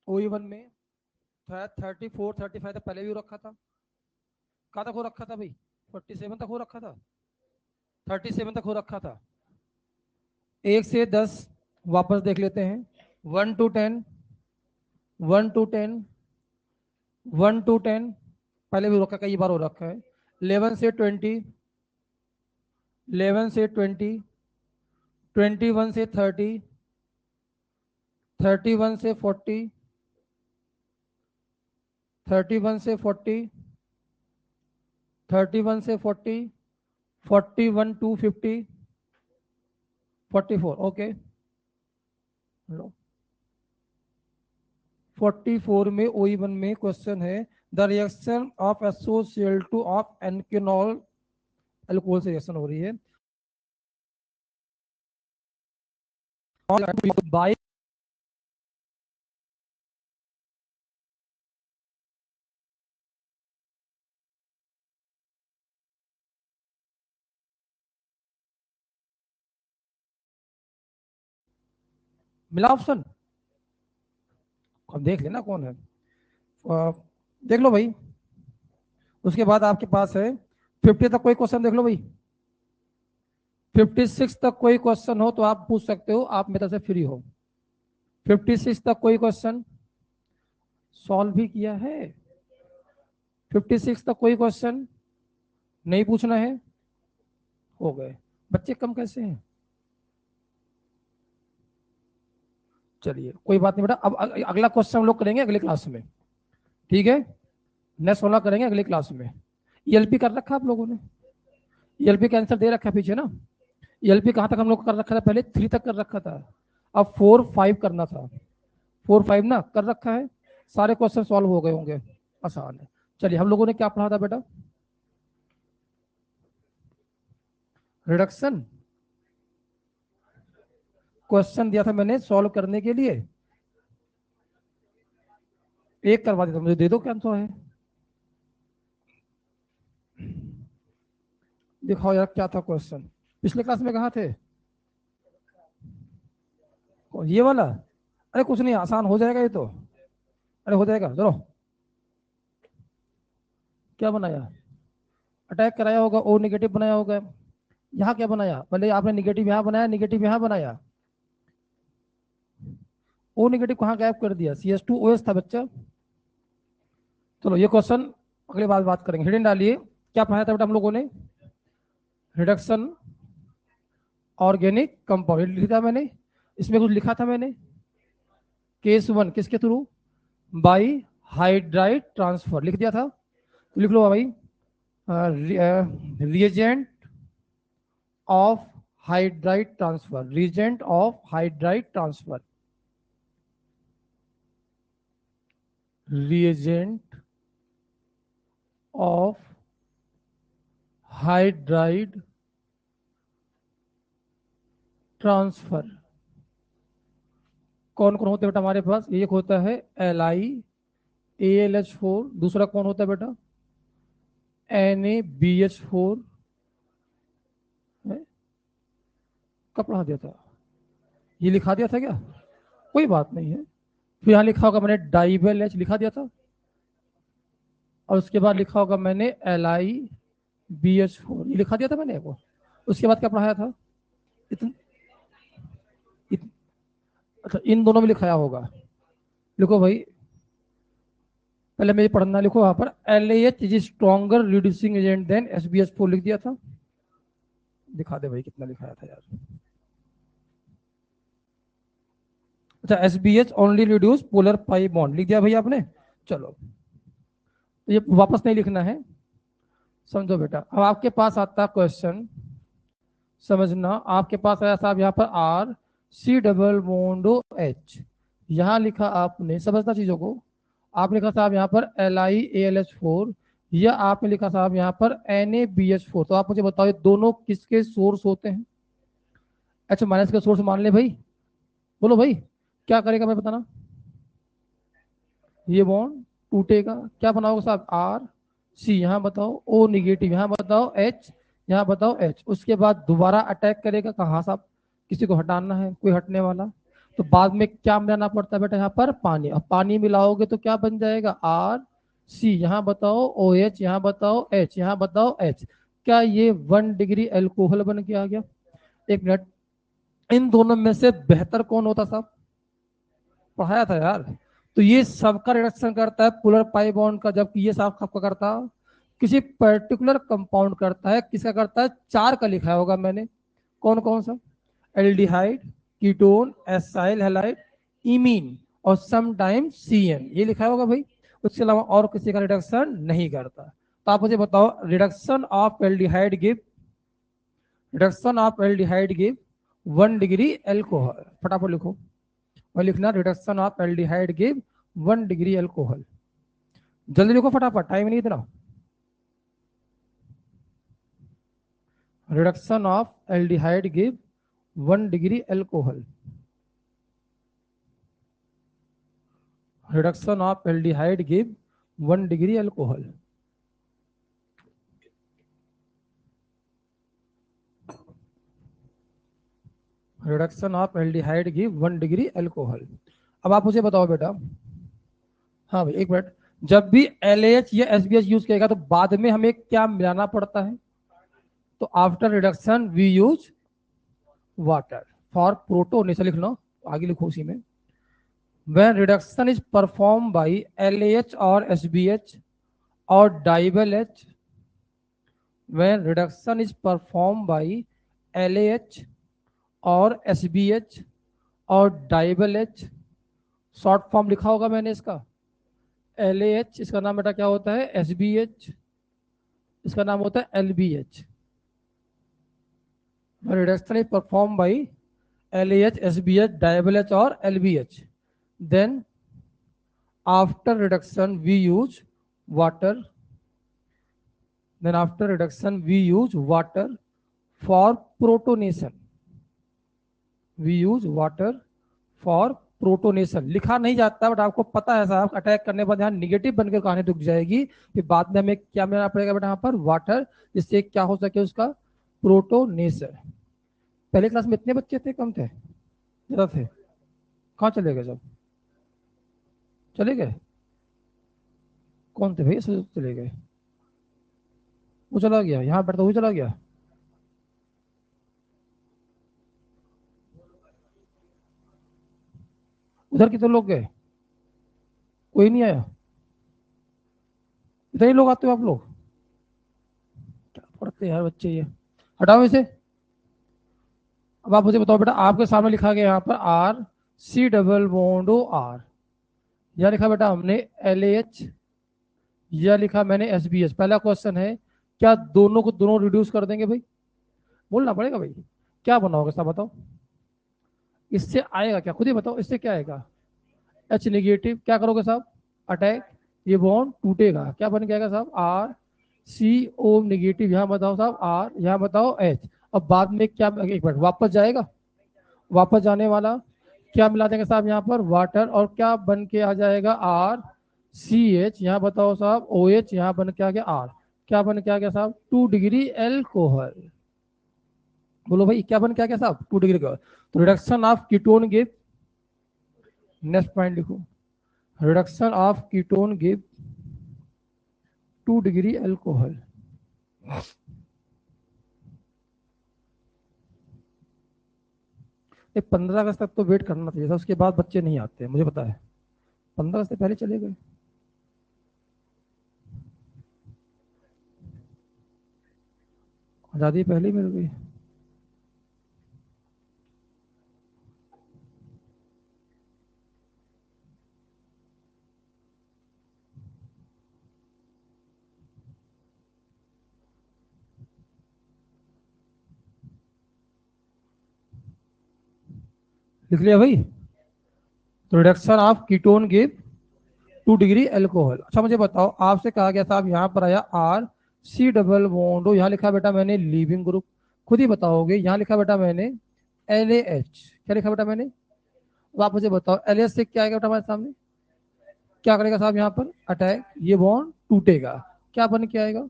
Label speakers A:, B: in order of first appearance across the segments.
A: OE1 में 34-35 तक पहले भी हो रखा था। कहाँ तक हो रखा था भाई? 47 तक हो रखा था, 37 तक हो रखा था। 1 से 10 वापस देख लेते हैं। 1 to 10, 1 to 10, 1 to 10 पहले भी रखा, कई बार हो रखा है। 11 से 20, 11 से 20, 21 से 30, 31 से 40, 31 से 40, 31 से 40, 41 to 50, 44। ओके, 44 में OE1 में क्वेश्चन है, the reaction of SOCl2 of alkanol alcohol से रिएक्शन हो रही है बाय मिला ऑप्शन। अब देख लेना कौन है। देख लो भाई। उसके बाद आपके पास है 50 तक कोई क्वेश्चन देख लो भाई। 56 तक कोई क्वेश्चन हो तो आप पूछ सकते हो, आप मेरे से फ्री हो। 56 तक कोई क्वेश्चन सॉल्व भी किया है। 56 तक कोई क्वेश्चन नहीं पूछना है, हो गए। बच्चे कम कैसे हैं? चलिए कोई बात नहीं बेटा, अब अगला क्वेश्चन हम लोग करेंगे अगले क्लास में, ठीक है? नेक्स्ट वाला करेंगे अगले क्लास में। ELP कर रखा आप लोगों ने? ELP का आंसर दे रखा है पीछे ना। ELP कहाँ तक हम लोग कर रखा था? पहले 3 तक कर रखा था, अब 4-5 करना था। 4-5 ना कर रखा है। सारे क्वेश्चन सॉल्व हो गए होंगे, आसान है। चलिए, हम लोगों ने क्या पढ़ा था बेटा? रिडक्शन क्वेश्चन दिया था मैंने सॉल्व करने के लिए। एक करवा देता, मुझे दे दो क्या आंसर है। दिखाओ यार क्या था क्वेश्चन, पिछले क्लास में कहाँ थे? ये वाला? अरे कुछ नहीं, आसान हो जाएगा ये तो। अरे हो जाएगा, चलो। क्या बनाया? अटैक कराया होगा, ओ निगेटिव बनाया होगा। यहाँ क्या बनाया? पहले आपने निगेटिव यहाँ बनाया, निगेटिव यहाँ बनाया। ओ निगेटिव कहाँ गायब कर दिया? CH2OH था बच्चा। चलो ये क्वेश्चन अगले बात करेंगे। हिडन डालिए, क्या पढ़ाया था बेटा हम लोगों ने? रिडक्शन ऑर्गेनिक कंपाउंड लिखा मैंने, इसमें कुछ लिखा था मैंने। केस 1 किसके थ्रू? बाई हाइड्राइड ट्रांसफर लिख दिया था, तो लिख लो भाई। Reagent of hydride transfer, reagent of hydride transfer, reagent of hydride transfer. कौन कौन होते हैं बेटा हमारे पास? एक होता है LiAlH4, दूसरा कौन होता है बेटा? NaBH4। कब पढ़ा दिया था? ये लिखा दिया था क्या? कोई बात नहीं है। फिर यहाँ लिखा होगा मैंने डाइबल H लिखा दिया था, और उसके बाद लिखा होगा मैंने LiBH4 ये लिखा दिया था मैंने वो। उसके बाद क्या पढ़ाया था? इतन, इत, अच्छा इन दोनों में लिखाया होगा। लिखो भाई, पहले मुझे पढ़ना, लिखो वहां पर LAH is stronger reducing agent than SbH4 लिख दिया था। दिखा दे भाई कितना लिखाया था यार। अच्छा SbH only reduce polar pi bond लिख दिया भाई आपने। चलो ये वापस नहीं लिखना है, समझो बेटा। अब आपके पास आता क्वेश्चन, समझना। आपके पास आया साहब यहाँ पर RC डबल बॉन्ड OH, यहाँ लिखा आपने, समझना चीजों को। आप लिखा साहब यहाँ पर LiAlH4, या आपने लिखा साहब यहाँ पर NaBH4। तो आप मुझे बताओ ये दोनों किसके सोर्स होते हैं? H- के सोर्स मान ले भाई। बोलो भाई, क्या करेगा मैं बताना? ये बॉन्ड टूटेगा, क्या बनाओगे साहब? RC, यहाँ बताओ O निगेटिव, यहाँ बताओ H, यहाँ बताओ H। उसके बाद दोबारा अटैक करेगा, कहाँ साहब? किसी को हटाना है, कोई हटने वाला? तो बाद में क्या मिलाना पड़ता है बेटा यहाँ पर? पानी। अब पानी मिलाओगे तो क्या बन जाएगा? आर सी, यहाँ बताओ ओ एच, यहाँ बताओ एच, यहाँ बताओ एच। क्या ये 1 डिग्री एल्कोहल बन के आ गया? एक मिनट, इन दोनों में से बेहतर कौन होता साहब? पढ़ाया था यार। तो ये सबका रिडक्शन करता है पोलर पाई बॉन्ड का, जबकि ये साहब सबका करता किसी पर्टिकुलर कंपाउंड करता है। किसका करता है? 4 का लिखा होगा मैंने। कौन कौन सा? Aldehyde, ketone, acyl halide, imine और समटाइम सीएन, ये लिखा होगा भाई। उसके अलावा और किसी का रिडक्शन नहीं करता। तो आप मुझे बताओ, reduction of aldehyde give, reduction of aldehyde give 1 degree alcohol. फटाफट लिखो और लिखना reduction of aldehyde give 1 degree alcohol. जल्दी लिखो फटाफट, टाइम नहीं इतना। Reduction of aldehyde give 1 degree alcohol. Reduction of aldehyde give 1 degree alcohol. Reduction of aldehyde give 1 degree alcohol. अब आप मुझे बताओ बेटा, हाँ भाई एक मिनट, जब भी LAH या SBH यूज करेगा तो बाद में हमें क्या मिलाना पड़ता है? तो after reduction we use water for protonation. लिख लो, आगे लिखो उसी में। When reduction is performed by LAH or SBH or dival H, when reduction is performed by LAH और SBH और डाइबल H, शॉर्ट फॉर्म लिखा होगा मैंने इसका। LAH इसका नाम बेटा क्या होता है? SBH इसका नाम होता है LBH। Reduction is perform by LAH, SBH, डाइबल H और LBH, then after reduction we use water, then after reduction we use water for protonation, we use water for protonation. लिखा नहीं जाता बट आपको पता है साहब, अटैक करने के बाद यहाँ निगेटिव बनकर कहानी रुक जाएगी। फिर बाद में हमें क्या मिलाना पड़ेगा बेटा यहाँ पर? वाटर, जिससे क्या हो सके उसका? प्रोटोनेशन। पहले क्लास में इतने बच्चे थे, कम थे? ज्यादा थे। कहाँ चले गए सब? चले गए? कौन थे भैया सब चले गए? वो चला गया, यहाँ बैठता वो चला गया। उधर कितने लोग गए? कोई नहीं आया? इतने लोग आते हो आप लोग? क्या पढ़ते यार बच्चे ये। हटाओ इसे। अब आप मुझे बताओ बेटा, आपके सामने लिखा गया यहाँ पर R C double bond O R, यह लिखा बेटा हमने LAH, यह लिखा मैंने SBH। पहला क्वेश्चन है, क्या दोनों को दोनों रिड्यूस कर देंगे भाई? बोलना पड़ेगा भाई। क्या बनाओगे साहब बताओ? इससे आएगा क्या? खुद ही बताओ, इससे क्या आएगा? H negative. क्या करोगे साहब? अटैक, ये बॉन्ड टूटेगा, क्या बन जाएगा साहब? R CO negative. यहाँ बताओ साहब R, यहाँ बताओ H। अब बाद में क्या, एक मिनट, वापस जाएगा? वापस जाने वाला क्या मिला देंगे साहब यहाँ पर? वाटर। और क्या बन के आ जाएगा? RCH। यहाँ बताओ साहब OH, यहाँ बन के आ गया R। क्या बन के आ गया साहब? 2 डिग्री एल्कोहल। बोलो भाई क्या बन के आ गया साहब? 2 डिग्री एल्कोहल। तो reduction of ketone give, next point लिखो, reduction of ketone give 2 degree alcohol. ये 15 अगस्त तक तो वेट करना चाहिए था, उसके बाद बच्चे नहीं आते मुझे पता है। 15 अगस्त से पहले चले गए। आज़ादी पहले ही मिल गई। लिख लिया भाई? तो reduction of ketone give 2 degree alcohol. अच्छा मुझे बताओ, आपसे कहा गया साहब यहाँ पर आया R C डबल बॉन्ड, यहाँ लिखा बेटा मैंने लीविंग ग्रुप। खुद ही बताओगे। यहाँ लिखा बेटा मैंने LAH। क्या लिखा बेटा मैंने? तो आप मुझे बताओ LAH से क्या आएगा बेटा हमारे सामने? क्या करेगा साहब यहाँ पर? अटैक, ये बॉन्ड टूटेगा, क्या बन के आएगा?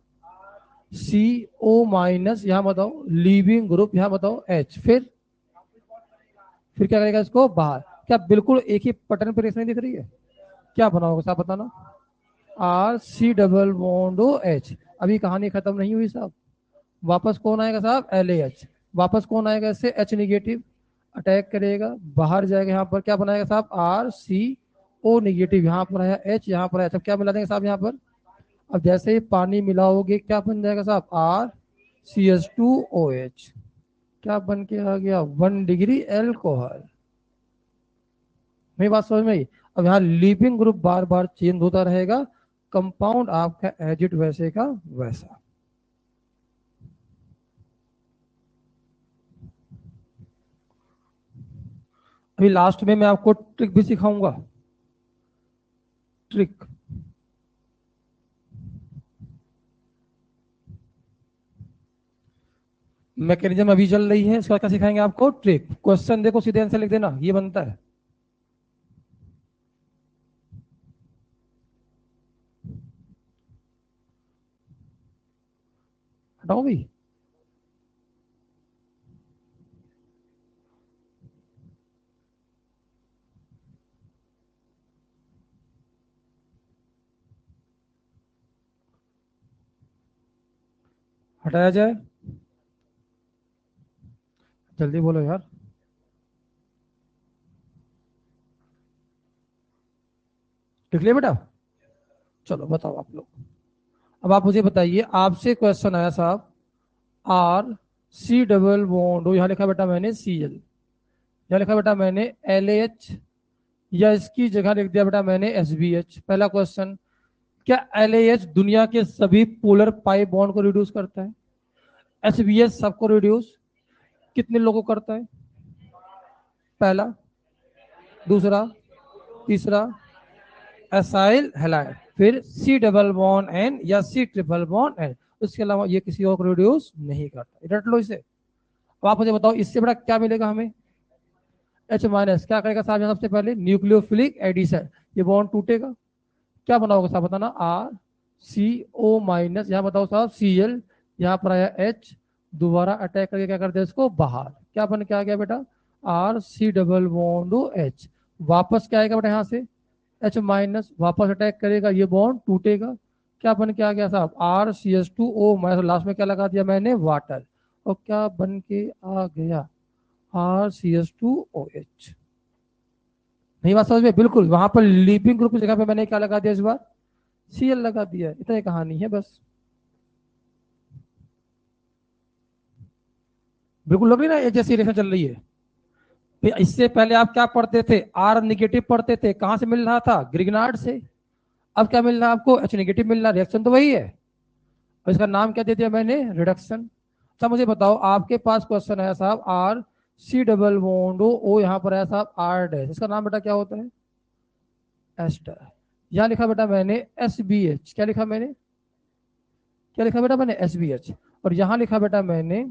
A: CO माइनस, यहाँ बताओ लीविंग ग्रुप, यहाँ बताओ H। फिर क्या करेगा इसको? बाहर। क्या बिल्कुल एक ही पैटर्न पे रेस नहीं दिख रही है? क्या बना होगा साहब बताना? R C double bond O H. अभी कहानी खत्म नहीं हुई साहब। वापस कौन आएगा साहब? L A H. वापस कौन आएगा इससे? एच निगेटिव अटैक करेगा, बाहर जाएगा, यहाँ पर क्या बनाएगा साहब? आर सी ओ निगेटिव, यहाँ पर आया एच, यहाँ पर आया, अब क्या मिला देंगे साहब यहाँ पर? अब जैसे ही पानी मिलाओगे क्या बन जाएगा साहब? R C H two O H. क्या बन के आ गया? 1 डिग्री एल्कोहल। मेरी बात समझ में आई? अब यहाँ लीविंग ग्रुप बार बार चेंज होता रहेगा, कंपाउंड आपका एज इट वैसे का वैसा। अभी लास्ट में मैं आपको ट्रिक भी सिखाऊंगा। ट्रिक, मैकेनिज्म अभी चल रही है, इसका क्या सिखाएंगे आपको? ट्रिक। क्वेश्चन देखो, सीधे आंसर लिख देना, ये बनता है। हटाओ भाई। हटाया जाए, जल्दी बोलो यार। लिख लिया बेटा? चलो बताओ आप लोग। अब आप मुझे बताइए, आपसे क्वेश्चन आया साहब, आर सी डबल बॉन्ड, यहाँ लिखा बेटा मैंने सी एल, यहाँ लिखा बेटा मैंने एल एच, या इसकी जगह लिख दिया बेटा मैंने एस बी एच। पहला क्वेश्चन, क्या एल एच दुनिया के सभी पोलर पाई बॉन्ड को रिड्यूस करता है? एस बी एच सबको रिड्यूस कितने लोगों को करता है? पहला, दूसरा, तीसरा, एसाइल हैलाइड, फिर सी डबल बॉन्ड एन या सी ट्रिपल बॉन्ड एन। उसके अलावा ये किसी और को रिड्यूस नहीं करता। रट लो इसे। अब आप मुझे बताओ इससे बड़ा क्या मिलेगा हमें? एच माइनस क्या करेगा साहब? सबसे पहले न्यूक्लियोफिलिक एडिशन, ये बॉन्ड टूटेगा, क्या बना होगा साहब बताना? आर सी ओ माइनस, यहाँ बताओ साहब सी एल, यहाँ पर आया एच, दोबारा अटैक करके क्या कर दिया इसको बाहर, क्या बन के आ गया बेटा? R C double bond H. वापस क्या आएगा बेटा यहाँ से? एच माइनस, वापस अटैक करेगा, ये बॉन्ड टूटेगा, क्या बन के आ गया साहब? R C H two O minus, last में क्या लगा दिया मैंने? वाटर। और क्या बन के आ गया? R C H two O H. नहीं बात समझ में? बिल्कुल, वहां पर लीपिंग ग्रुप की जगह पे मैंने क्या लगा दिया इस बार? सीएल लगा दिया। इतना ही कहानी है बस। बिल्कुल लग रही ना एक जैसी रिएक्शन चल रही है। फिर इससे पहले आप क्या पढ़ते थे? आर निगेटिव पढ़ते थे, कहां से मिल रहा था? ग्रिग्नार्ड से। अब क्या मिल रहा है आपको? एच निगेटिव मिल रहा, रिएक्शन तो वही है, और इसका नाम क्या दे दिया मैंने? रिडक्शन। अच्छा मुझे बताओ, आपके पास क्वेश्चन आया साहब, R C double bond O, यहाँ पर आया साहब आर डैश, इसका नाम बेटा क्या होता है? एस्टर। यहाँ लिखा बेटा मैंने एस बी एच, क्या लिखा मैंने? क्या लिखा बेटा मैंने? S B H. और यहाँ लिखा बेटा मैंने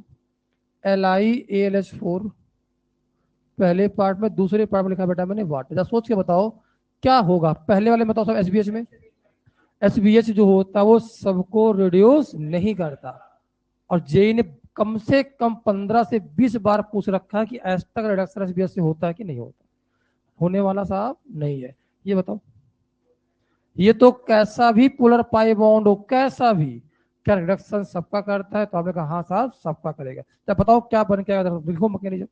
A: L I A L H four, पहले पार्ट में, दूसरे पार्ट में लिखा बेटा मैंने वाटर। सोच के बताओ क्या होगा पहले वाले में? बताओ सब एसबीएच में। एसबीएच जो होता है वो सबको रिड्यूस नहीं करता, और जेई ने कम से कम 15 से 20 बार पूछ रखा है कि एस्टर रिडक्शन एसबीएच से होता है कि नहीं होता। होने वाला साहब नहीं है। ये बताओ, ये तो कैसा भी पोलर पाई बॉन्ड हो, कैसा भी, क्या रिडक्शन सबका करता है? तो आपने कहा हाँ साहब सबका करेगा। तो बताओ क्या बन के आएगा? लिखो मैकेनिज्म,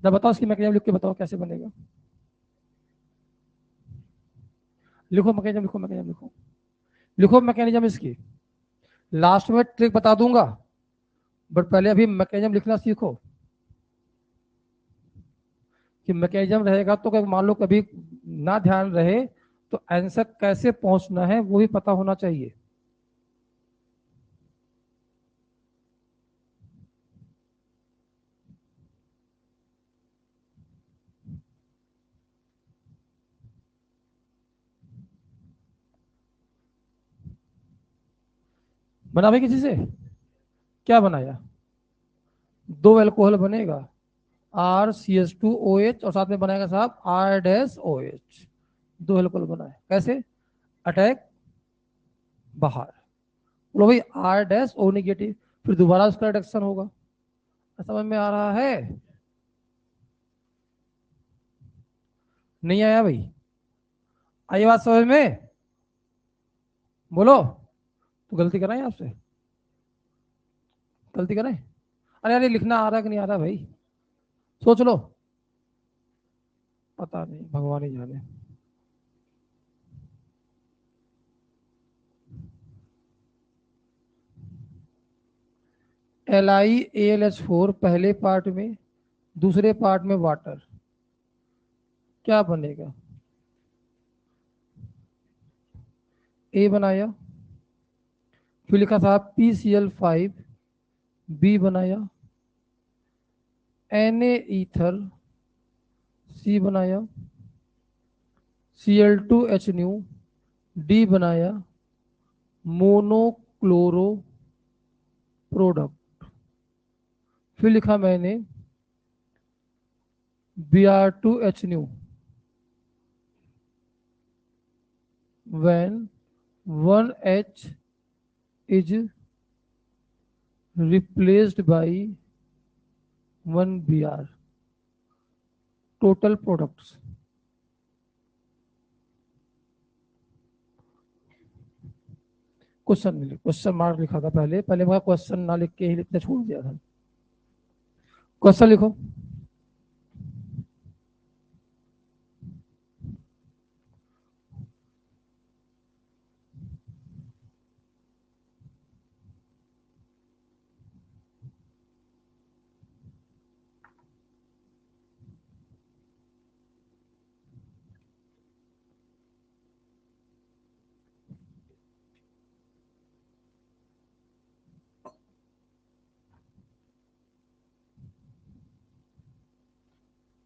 A: जब बताओ इसकी मैकेनिज्म लिख के बताओ कैसे बनेगा। लिखो मैकेनिज्म, लिखो मैकेनिज्म, लिखो, लिखो मैकेनिज्म इसकी। लास्ट में ट्रिक बता दूंगा, बट पहले अभी मैकेनिज्म लिखना सीखो। कि मैकेनिज्म रहेगा तो मान लो कभी ना ध्यान रहे, तो आंसर कैसे पहुंचना है वो भी पता होना चाहिए। बना भाई किसी से? क्या बनाया? दो अल्कोहल बनेगा, R C H two O H, और साथ में बनाएगा साहब आर डैश ओ एच। दो अल्कोहल बना है, कैसे? अटैक बाहर, बोलो भाई आर डैश ओ निगेटिव, फिर दोबारा उसका रिडक्शन होगा। समझ में आ रहा है? नहीं आया भाई? आई बात समझ में? बोलो। तो गलती कराएं आपसे? गलती कराएं? अरे अरे लिखना आ रहा है कि नहीं आ रहा भाई? सोच लो। पता नहीं, भगवान ही जाने। LiAlH4 पहले पार्ट में, दूसरे पार्ट में वाटर, क्या बनेगा? ए बनाया, फिर लिखा था PCl5, बी बनाया, Na ईथर, सी बनाया, Cl2H न्यू, डी बनाया, मोनोक्लोरो प्रोडक्ट, फिर लिखा मैंने Br2H new, when 1H is replaced by 1Br, total products। Question मिले, क्वेश्चन मार्क लिखा था पहले, पहले मैं क्वेश्चन ना लिख के ही लिखना छोड़ दिया था। क्वेश्चन लिखो।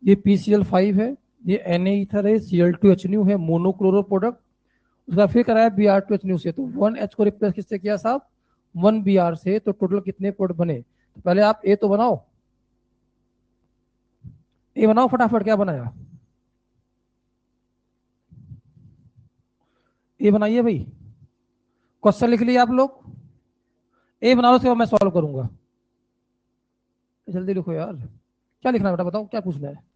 A: ये PCl5 है, ये Na ईथर है, Cl2H न्यू है, मोनोक्लोरो प्रोडक्ट। उसका फिर कराया Br2H न्यू से, तो 1H को रिप्लेस किससे किया साहब? 1Br से। तो टोटल कितने प्रोडक्ट बने? तो पहले आप ए तो बनाओ, ए बनाओ फटाफट। क्या बनाया? ए बनाइए भाई। क्वेश्चन लिख लिया आप लोग? ए बना लो, उसके बाद मैं सॉल्व करूंगा। जल्दी लिखो यार। क्या लिखना है बेटा, बताओ क्या पूछना है?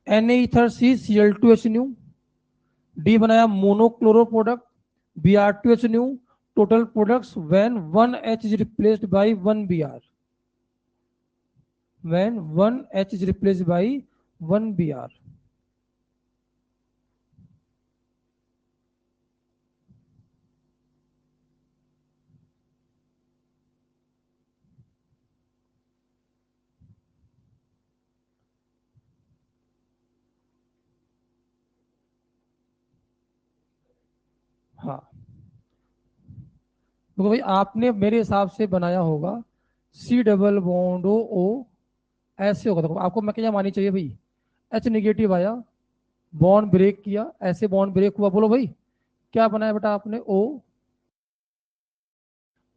A: Na ईथर सी Cl2H न्यू, डी बनाया monochloro product, Br2H new, total products when 1H is replaced by 1Br, when 1H is replaced by 1Br। हाँ, तो भाई आपने मेरे हिसाब से बनाया होगा C डबल बॉन्ड O, ऐसे होगा। देखो आपको मैं क्या मानी चाहिए भाई? H निगेटिव आया, बॉन्ड ब्रेक किया, ऐसे बॉन्ड ब्रेक हुआ। बोलो भाई, क्या बनाया बेटा आपने? O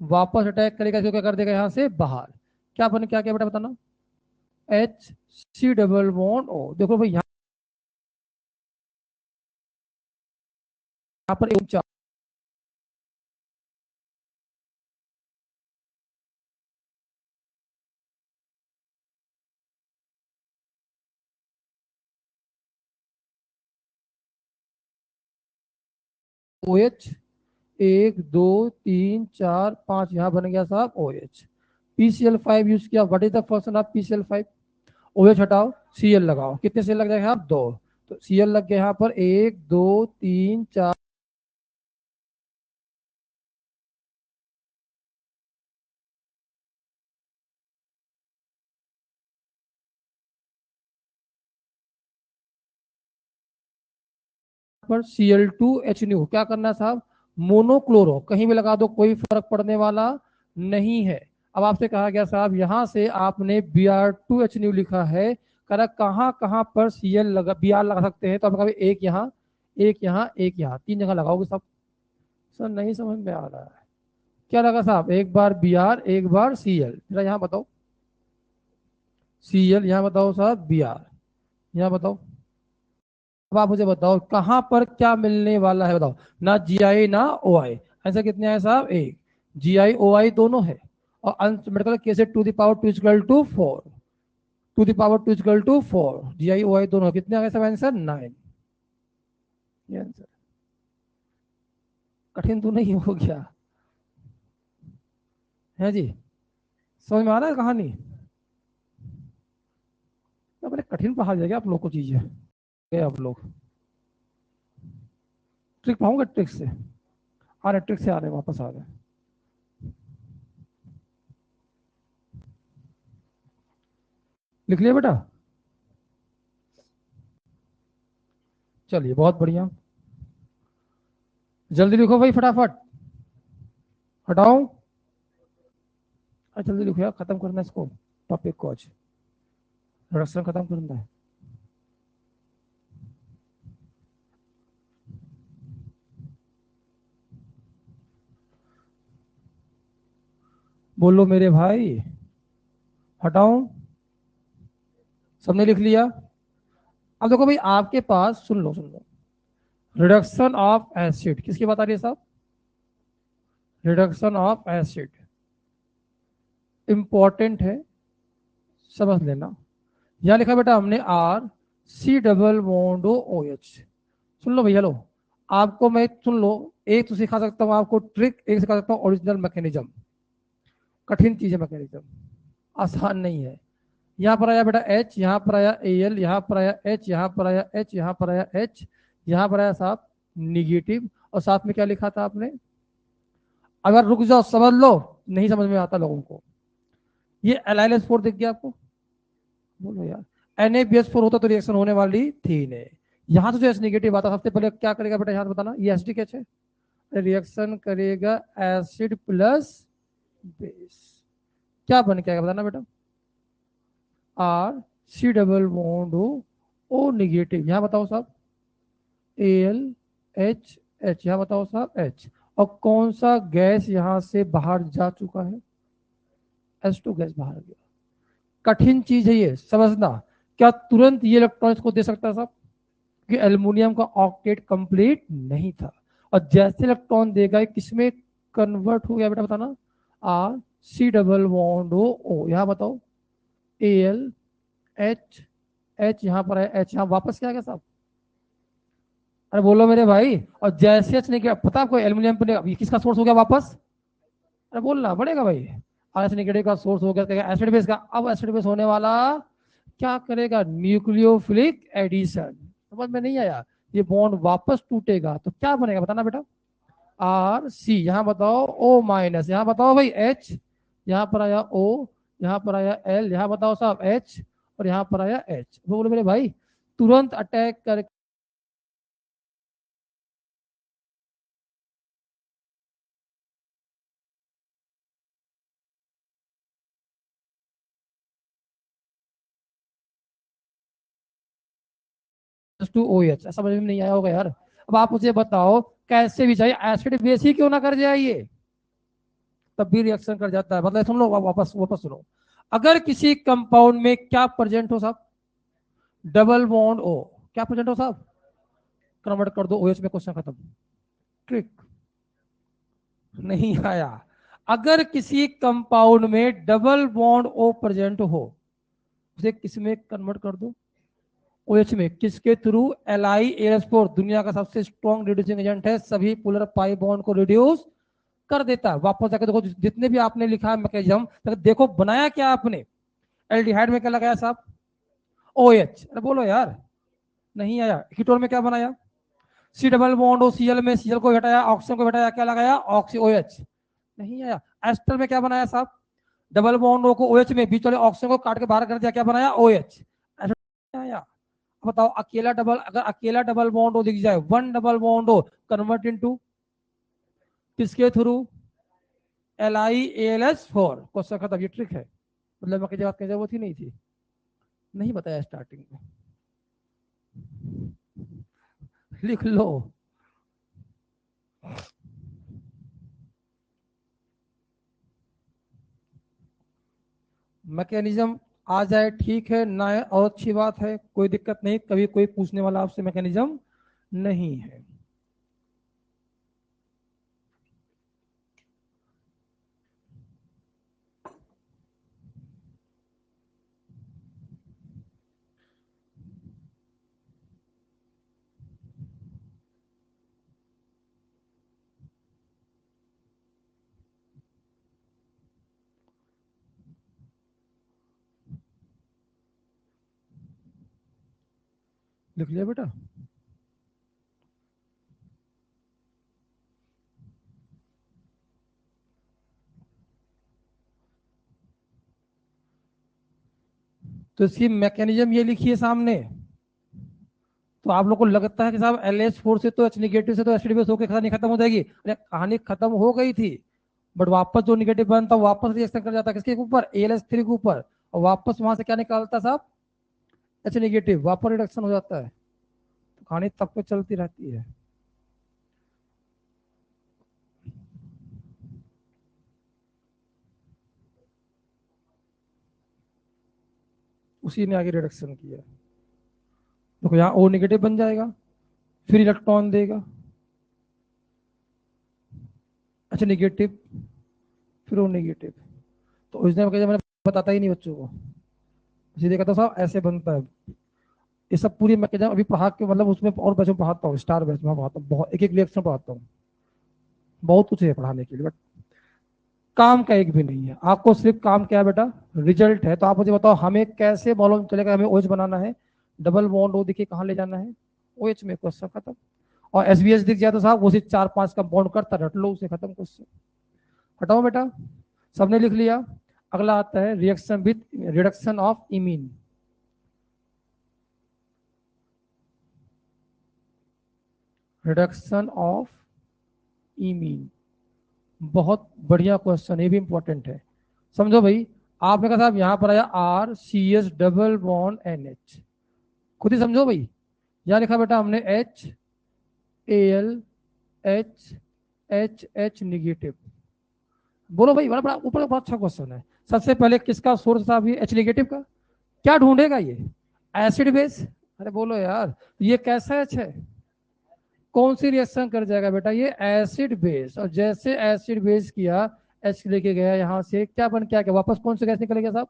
A: वापस अटैक करेगा, इसको क्या कर देगा यहाँ से बाहर। क्या बने, क्या क्या बेटा बताना? HC double bond O। देखो भाई यहाँ पर OH, 1 2 3 4 5 यहाँ बन गया साहब OH। PCl5 यूज किया। What is the function of PCl5? OH हटाओ, Cl लगाओ। कितने Cl लग जाएगा यहाँ? 2। तो Cl लग गया यहाँ पर 1 2 3 4। पर Cl2H न्यू क्या करना है साहब? मोनोक्लोरो कहीं भी लगा दो, कोई फर्क पड़ने वाला नहीं है। अब आपसे कहा गया साहब यहां से आपने Br2H न्यू लिखा है, करा कहां कहां पर Cl लगा, Br लगा सकते हैं? तो आप कहा एक यहाँ, एक यहाँ, एक यहाँ, 3 जगह लगाओगे सब। सर नहीं समझ में आ रहा है। क्या लगा साहब? एक बार Br, एक बार Cl। जरा यहाँ बताओ, Cl यहाँ बताओ साहब, Br यहाँ बताओ। अब आप मुझे बताओ कहां पर क्या मिलने वाला है, बताओ। ना GI ना OI। आंसर कितने आए साहब? एक। GI OI दोनों है। और अंत medical case to the power 2 equal to 4, to the power 2 equal to 4, GI OI दोनों। कितने आ गए सब आंसर? 9। ये आंसर कठिन तो नहीं हो गया है जी? समझ में आ रहा है कहानी? अपने कठिन पढ़ा जाएगा आप लोग को चीजें, आप लोग ट्रिक पाऊंगे, ट्रिक से आ रहे, ट्रिक से आ रहे, वापस आ रहे। लिख लिया बेटा? चलिए बहुत बढ़िया, जल्दी लिखो भाई फटाफट, हटाओ, जल्दी लिखो यार, खत्म करना है इसको, टॉपिक को आज रिडक्शन खत्म करना है। बोलो मेरे भाई, हटाओ, सबने लिख लिया? अब देखो भाई आपके पास, सुन लो सुन लो, रिडक्शन ऑफ एसिड किसकी बात आ रही है साहब? रिडक्शन ऑफ एसिड इंपॉर्टेंट है, समझ लेना। यहां लिखा बेटा हमने R C double bond O H. सुन लो भैया लो, आपको मैं, सुन लो, एक तो सिखा सकता हूं आपको ट्रिक, एक सिखा सकता हूं ओरिजिनल मैकेनिज्म। कठिन चीज है मैकेनिज्म, आसान नहीं है। यहाँ पर आया बेटा एच, यहाँ पर आया ए एल, यहाँ पर आया एच, यहाँ पर आया एच, यहाँ पर आया एच, यहाँ पर आया साहब निगेटिव, और साथ में क्या लिखा था आपने? अगर रुक जाओ समझ लो, नहीं समझ में आता लोगों को। ये एल4 दिख गया आपको? बोलो यार, Na BH4 होता तो रिएक्शन होने वाली थी नहीं। यहाँ तो जो एस निगेटिव आता, सबसे पहले क्या करेगा बेटा, यहाँ बताना, ये एसिडिक एच है, रिएक्शन करेगा एसिड प्लस बेस, क्या बन के आएगा बताना बेटा? R C double bond O negative, यहाँ बताओ साहब एल एच एच, यहाँ बताओ साहब एच, और कौन सा गैस यहां से बाहर जा चुका है? H2 गैस बाहर गया। कठिन चीज है ये, समझना। क्या तुरंत ये इलेक्ट्रॉन्स को दे सकता है साहब? कि एल्युमिनियम का ऑक्टेट कंप्लीट नहीं था, और जैसे इलेक्ट्रॉन देगा किसमें कन्वर्ट हो गया बेटा बताना? R C double bond O, यहां बताओ ए एल एच एच, यहां पर है एच, यहां वापस क्या गया साहब? अरे बोलो मेरे भाई, और जैसे एच ने क्या पता आपको, एल्युमिनियम पे किसका सोर्स हो गया वापस? अरे बोलना पड़ेगा भाई, आर एच नेगेटिव का सोर्स हो गया एसिड बेस का। अब एसिड बेस होने वाला क्या करेगा? Nucleophilic addition. समझ में नहीं आया? ये बॉन्ड वापस टूटेगा तो क्या बनेगा बताना बेटा? आर सी, यहाँ बताओ ओ माइनस, यहाँ बताओ भाई एच, यहाँ पर आया ओ, यहाँ पर आया एल, यहाँ बताओ साहब एच, और यहाँ पर आया एच। बोलो मेरे भाई, तुरंत अटैक कर टू ओ एच, समझ में नहीं आया होगा यार। अब आप मुझे बताओ, कैसे भी चाहिए एसिड बेस ही क्यों ना कर जाइए, तब भी रिएक्शन कर जाता है। मतलब सुन लो, वापस वापस सुनो, अगर किसी कंपाउंड में क्या प्रेजेंट हो साहब? डबल बॉन्ड ओ, क्या प्रेजेंट हो साहब? कन्वर्ट कर दो ओएच में, क्वेश्चन खत्म। ट्रिक नहीं आया? अगर किसी कंपाउंड में डबल बॉन्ड ओ प्रेजेंट हो, उसे किस में कन्वर्ट कर दो? ओएच में, किसके थ्रू? LiAS4, दुनिया का सबसे स्ट्रॉन्ग रिड्यूसिंग एजेंट है, सभी पोलर पाई बॉन्ड को रिड्यूस कर देता है। वापस जाकर देखो जितने भी आपने लिखा है मैकेनिज्म, तो देखो बनाया क्या आपने? एल्डिहाइड में क्या लगाया साहब? OH। अरे बोलो यार, नहीं आया? कीटोन में क्या बनाया? C double bond O Cl में, Cl को हटाया, ऑक्सीजन को हटाया, क्या लगाया? Oxy OH। नहीं आया? एस्टर में क्या बनाया साहब? डबल बॉन्ड ओ को OH में, बीच वाले ऑक्सीजन को काट के बाहर कर दिया, क्या बनाया? OH। नहीं आया? बताओ, अकेला डबल, अगर अकेला डबल बॉन्ड हो दिख जाए, वन डबल बॉन्ड हो, कन्वर्ट इनटू किसके थ्रू? LiAlS4। क्वेश्चन खत्म, ये ट्रिक है। मतलब मैं बात कह वो थी नहीं थी, नहीं बताया स्टार्टिंग में, लिख लो। मैकेनिज्म आ जाए ठीक है, ना है और अच्छी बात है, कोई दिक्कत नहीं, कभी कोई पूछने वाला आपसे मैकेनिज्म नहीं है। लिख लिया बेटा? तो इसकी मैकेनिज्म ये लिखिए सामने। तो आप लोग को लगता है कि साहब LH4 से तो H निगेटिव से तो एसिड बेस होकर कहानी खत्म हो जाएगी। अरे कहानी खत्म हो गई थी, बट वापस जो निगेटिव बनता वापस रिएक्शन कर जाता किसके ऊपर, ALH3 के ऊपर, और वापस वहां से क्या निकालता साहब, H निगेटिव, वापस रिडक्शन हो जाता है। तो कहानी तब तक चलती रहती है। उसी ने आगे रिडक्शन किया। देखो यहाँ O निगेटिव बन जाएगा, फिर इलेक्ट्रॉन देगा, अच्छा निगेटिव, फिर O निगेटिव। तो उसने मैंने बताता ही नहीं बच्चों को, सीधे कहता साहब ऐसे बनता है। ये सब पूरी मैकेनिज्म अभी पढ़ा के, मतलब उसमें और बच्चों पढ़ाता हूँ, स्टार बैच में पढ़ाता हूँ, बहुत एक एक रिएक्शन पढ़ाता हूँ, बहुत कुछ है पढ़ाने के लिए, बट काम का एक भी नहीं है। आपको सिर्फ काम क्या है बेटा, रिजल्ट है। तो आप मुझे बताओ हमें कैसे मालूम चलेगा हमें OH बनाना है, डबल बॉन्ड O देखिए कहाँ ले जाना है, OH में, क्वेश्चन खत्म। और SBH दिख जाए तो साहब उसी 4-5 का बॉन्ड करता रट लो उसे, खत्म क्वेश्चन। हटाओ बेटा, सबने लिख लिया। अगला आता है reaction with reduction of imine. Reduction of imine, बहुत बढ़िया क्वेश्चन, ये भी इंपॉर्टेंट है। समझो भाई, आपने कहा साहब यहां पर आया RCH डबल बॉन्ड NH, खुद ही समझो भाई। यहां लिखा बेटा हमने HAlH निगेटिव। बोलो भाई, बड़ा बड़ा ऊपर का बड़ा अच्छा क्वेश्चन है। सबसे पहले किसका सोर्स था अभी, H निगेटिव का। क्या ढूंढेगा ये, एसिड बेस। अरे बोलो यार, ये कैसा H है, कौन सी रिएक्शन कर जाएगा बेटा, ये एसिड बेस। और जैसे एसिड बेस किया, H लेके गया यहाँ से, क्या बन के आ गया वापस, कौन सा गैस निकल गया साहब,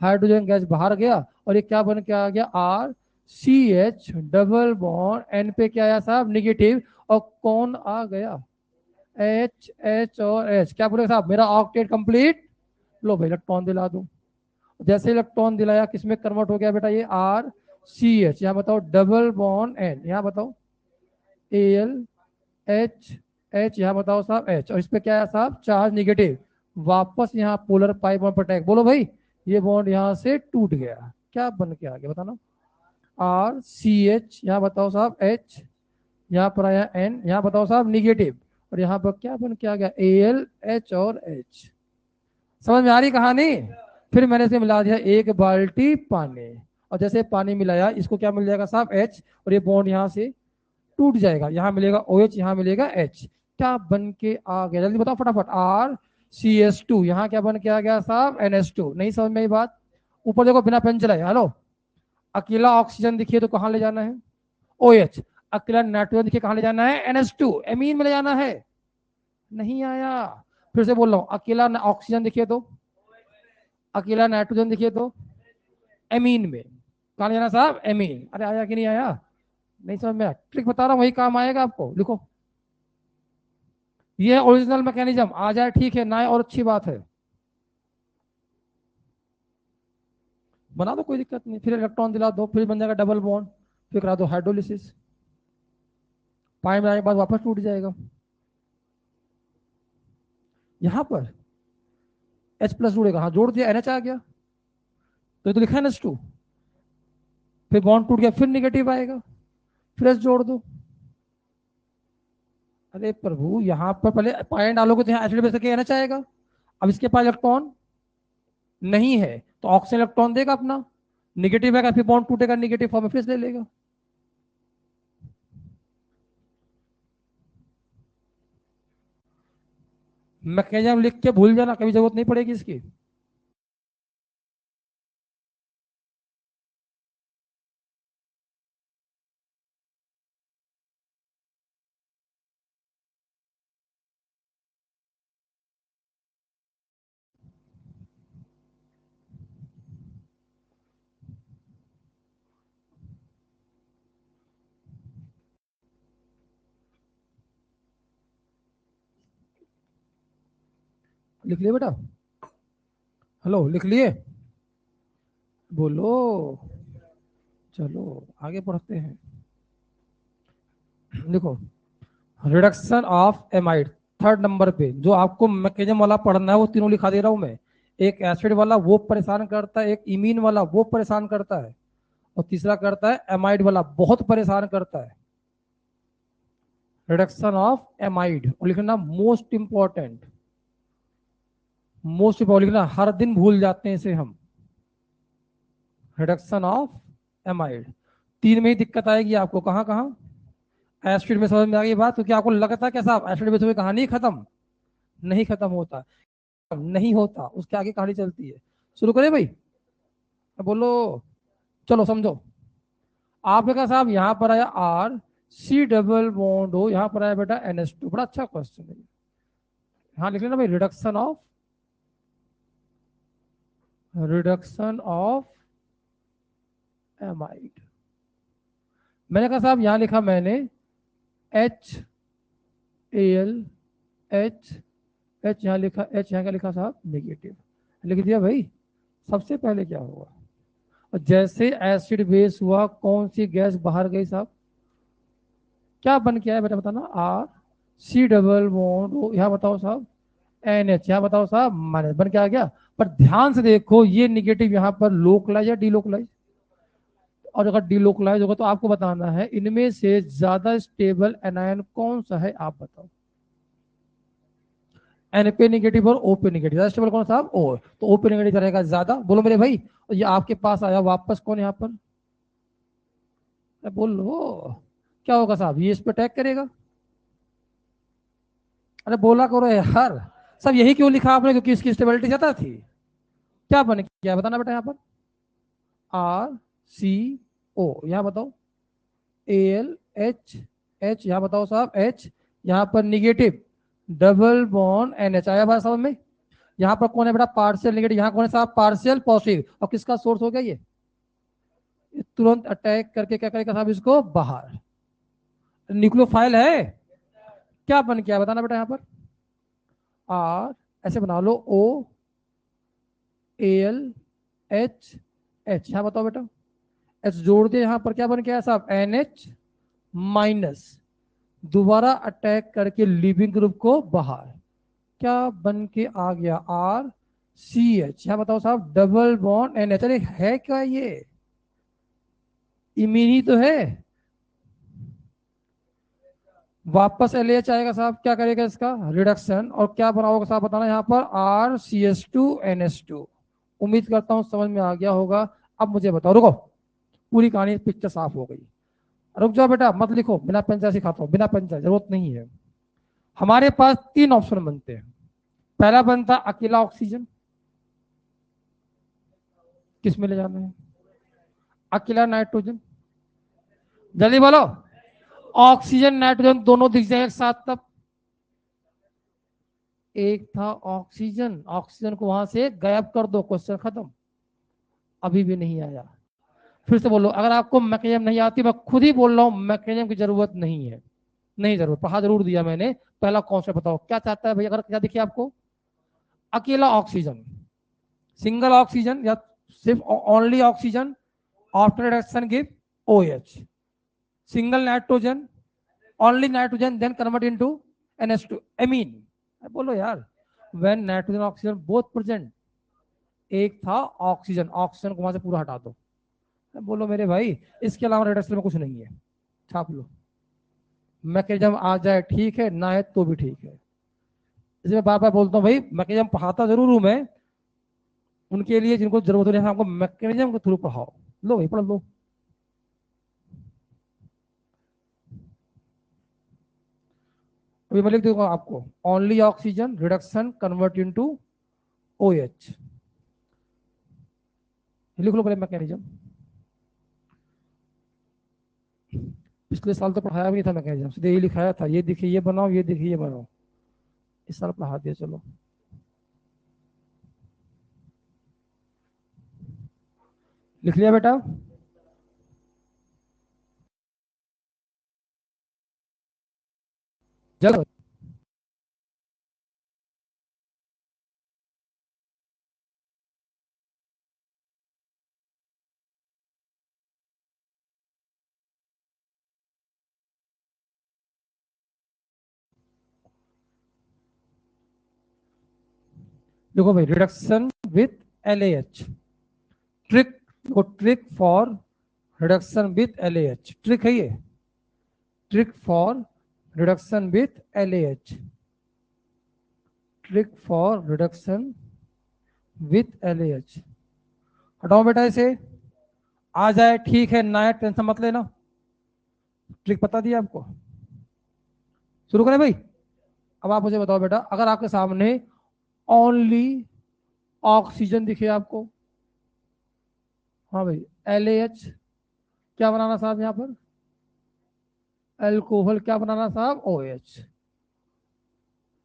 A: हाइड्रोजन गैस बाहर गया, और ये क्या बन के आ गया, RCH डबल बॉन्ड N पे क्या आया साहब, निगेटिव। और कौन आ गया, H और H, क्या बोले साहब, मेरा ऑक्टेट कंप्लीट। लो भाई इलेक्ट्रॉन दिला दूं। जैसे इलेक्ट्रॉन दिलाया, किसमें कन्वर्ट हो गया बेटा, ये RCH, यहाँ बताओ डबल बॉन्ड N, यहाँ बताओ AlH, यहाँ बताओ साहब H, और इस पे क्या है साहब, चार्ज निगेटिव। वापस यहाँ पोलर पाई बॉन्ड पर, बोलो भाई, ये बॉन्ड यहाँ से टूट गया, क्या बन के आ गया बताना, RCH, यहाँ बताओ साहब H, यहाँ पर आया N, यहाँ बताओ साहब निगेटिव, और यहाँ पर क्या बन के आ गया, AlH और H। समझ में आ रही कहानी। फिर मैंने इसे मिला दिया एक बाल्टी पानी, और जैसे पानी मिलाया, इसको क्या मिल जाएगा साहब, H, और ये बॉन्ड यहाँ से टूट जाएगा, यहाँ मिलेगा OH, यहाँ मिलेगा H। क्या बन के आ गया, जल्दी बताओ फटाफट, RCH2, यहाँ क्या बन के आ गया साहब, NH2। नहीं समझ में ये बात, ऊपर देखो बिना पेन चलाए, हेलो। अकेला ऑक्सीजन दिखिए तो कहाँ ले जाना है, OH। अकेला नाइट्रोजन दिखिए कहाँ ले जाना है, NH2, एमीन में ले जाना है। नहीं आया, फिर से बोल रहा हूँ, अकेला ऑक्सीजन दिखिए तो, अकेला नाइट्रोजन दिखिए तो, एमीन में, कहाँ ले जाना साहब, एमीन। अरे आया कि नहीं आया, नहीं समझ में आया, ट्रिक बता रहा हूँ, वही काम आएगा आपको, लिखो। ये ओरिजिनल मैकेनिज्म आ जाए ठीक है, ना और अच्छी बात है, बना दो कोई दिक्कत नहीं। फिर इलेक्ट्रॉन दिला दो, फिर बन जाएगा डबल बॉन्ड, फिर करा दो हाइड्रोलिसिस, पानी में आने के बाद वापस टूट जाएगा। यहाँ पर H+ जुड़ेगा, हाँ जोड़ दिया, NH आ गया, तो लिखा है NH2, फिर बॉन्ड टूट गया, फिर निगेटिव आएगा, फिर H जोड़ दो। अरे प्रभु, यहाँ पर पहले पानी डालोगे तो यहाँ एसिड बेस के NH आएगा। अब इसके पास इलेक्ट्रॉन नहीं है, तो ऑक्सीजन इलेक्ट्रॉन देगा अपना, निगेटिव आएगा, फिर बॉन्ड टूटेगा, निगेटिव फॉर्म में फिर ले लेगा। मैकेनिज्म लिख के भूल जाना, कभी जरूरत नहीं पड़ेगी इसकी। लिख लिए बेटा, हेलो लिख लिए, बोलो, चलो आगे बढ़ते हैं। देखो, reduction of amide, third number पे जो आपको मैकेनिज्म वाला पढ़ना है वो तीनों लिखा दे रहा हूं मैं। एक एसिड वाला वो परेशान करता है, एक इमीन वाला वो परेशान करता है, और तीसरा करता है एमाइड वाला, बहुत परेशान करता है। रिडक्शन ऑफ एमाइड, और लिखना मोस्ट इंपॉर्टेंट, मोस्ट इंपॉर्टेंट लिखना, हर दिन भूल जाते हैं इसे हम। रिडक्शन ऑफ एमाइड, तीन में ही दिक्कत आएगी आपको, कहाँ कहाँ? एसिड में समझ में आ गई बात? क्योंकि आपको लगता है कैसा एसिड में कहानी खत्म, नहीं खत्म होता, नहीं होता, उसके आगे कहानी चलती है। शुरू करें भाई, बोलो, चलो समझो। आपने कहा साहब यहाँ पर आया आर सी डबल बॉन्ड हो, यहाँ पर आया बेटा NH2, बड़ा अच्छा क्वेश्चन है। हाँ लिख लेना भाई, रिडक्शन ऑफ एमाइड। मैंने कहा साहब यहाँ लिखा मैंने HAl H, H यहाँ लिखा, H यहाँ क्या लिखा साहब, नेगेटिव लिख दिया भाई। सबसे पहले क्या हुआ, और जैसे एसिड बेस हुआ कौन सी गैस बाहर गई साहब, क्या बन के आया बेटा बताना, आर सी डबल बॉन्ड, यहाँ बताओ साहब NH, यहाँ बताओ साहब माइनस, बन के आ गया। पर ध्यान से देखो ये निगेटिव यहाँ पर लोकलाइज या डीलोकलाइज, और अगर डीलोकलाइज होगा तो आपको बताना है इनमें से ज्यादा स्टेबल एनायन कौन सा है, आप बताओ। एन पे निगेटिव और ओ पे निगेटिव, ज्यादा स्टेबल कौन साहब, ओ, तो ओ पे निगेटिव रहेगा ज्यादा। बोलो मेरे भाई, ये आपके पास आया वापस कौन यहाँ पर, बोलो क्या होगा साहब, ये इस पे अटैक करेगा। अरे बोला करो यार, सब यही क्यों लिखा आपने, क्योंकि इसकी स्टेबिलिटी ज्यादा थी। क्या बन क्या बताना बेटा यहाँ पर, RCO, यहाँ बताओ AlH, यहाँ बताओ साहब H, यहाँ पर निगेटिव डबल बॉन्ड NH, आया बात समझ में। यहाँ पर कौन है बेटा पार्शियल निगेटिव, यहाँ कौन है साहब पार्शियल पॉजिटिव, और किसका सोर्स हो गया ये तुरंत अटैक करके क्या करेगा साहब, इसको बाहर। न्यूक्लियोफाइल है, क्या बन क्या बताना बेटा यहाँ पर, R, ऐसे बना लो OAlH, यहाँ बताओ बेटा, H जोड़ दिया, यहाँ पर क्या बन गया साहब NH माइनस, दोबारा अटैक करके लिविंग ग्रुप को बाहर, क्या बन के आ गया RCH, यहाँ बताओ साहब डबल बॉन्ड NH। अरे है क्या ये, इमीन ही तो है, वापस LH आएगा साहब, क्या करेगा इसका रिडक्शन, और क्या बना होगा साहब बताना यहाँ पर RCH2NH2। उम्मीद करता हूं समझ में आ गया होगा। अब मुझे बताओ, रुको, पूरी कहानी पिक्चर साफ हो गई। रुक जाओ बेटा, मत लिखो, बिना पेन से सिखाता हूँ, बिना पेन से जरूरत नहीं है। हमारे पास तीन ऑप्शन बनते हैं। पहला बनता अकेला ऑक्सीजन, किस में ले जाना है, अकेला नाइट्रोजन, जल्दी बोलो, ऑक्सीजन नाइट्रोजन दोनों दिख जाए एक साथ तब। एक था ऑक्सीजन, ऑक्सीजन को वहां से गायब कर दो, क्वेश्चन खत्म। अभी भी नहीं आया, फिर से बोलो, अगर आपको मैकेनिज्म नहीं आती, मैं खुद ही बोल रहा हूं मैकेनिज्म की जरूरत नहीं है, नहीं जरूरत, पढ़ा जरूर दिया मैंने। पहला कॉन्सेप्ट बताओ क्या चाहता है भाई, अगर क्या दिखे आपको, अकेला ऑक्सीजन, सिंगल ऑक्सीजन, या सिर्फ only oxygen after reduction give OH, single nitrogen, only nitrogen then convert into NH2 amine. बोलो यार, when nitrogen oxygen both present, एक था ऑक्सीजन, ऑक्सीजन को वहां से पूरा हटा दो। बोलो मेरे भाई, इसके अलावा रिडक्शन में कुछ नहीं है, छाप लो। मैकेनिज्म आ जाए ठीक है, ना है तो भी ठीक है। इसमें बार बार बोलता हूँ भाई, मैकेनिज्म पढ़ाता जरूर हूं मैं, उनके लिए जिनको जरूरत हो हमको मैकेनिज्म के थ्रू पढ़ाओ। लो भाई पढ़ लो, अभी मैं लिख दूंगा आपको, only oxygen reduction convert into OH, लिख लो पहले मैकेनिज्म। पिछले साल तो पढ़ाया भी नहीं था मैकेनिज्म, सीधे ये लिखाया था, ये देखिए ये बनाओ, ये देखिए ये बनाओ। इस साल पढ़ा दिया, चलो लिख लिया बेटा। जल्द देखो भाई, reduction with LAH, trick for reduction with LAH, trick है ये, trick for reduction with LAH, trick for reduction with LAH। हटाओ बेटा इसे, आ जाए ठीक है, ना टेंशन मत लेना, ट्रिक बता दिया आपको। शुरू करें भाई। अब आप मुझे बताओ बेटा, अगर आपके सामने ओनली ऑक्सीजन दिखे आपको, हाँ भाई, LAH क्या बनाना साहब, यहाँ पर अल्कोहल क्या बनाना साहब, OH,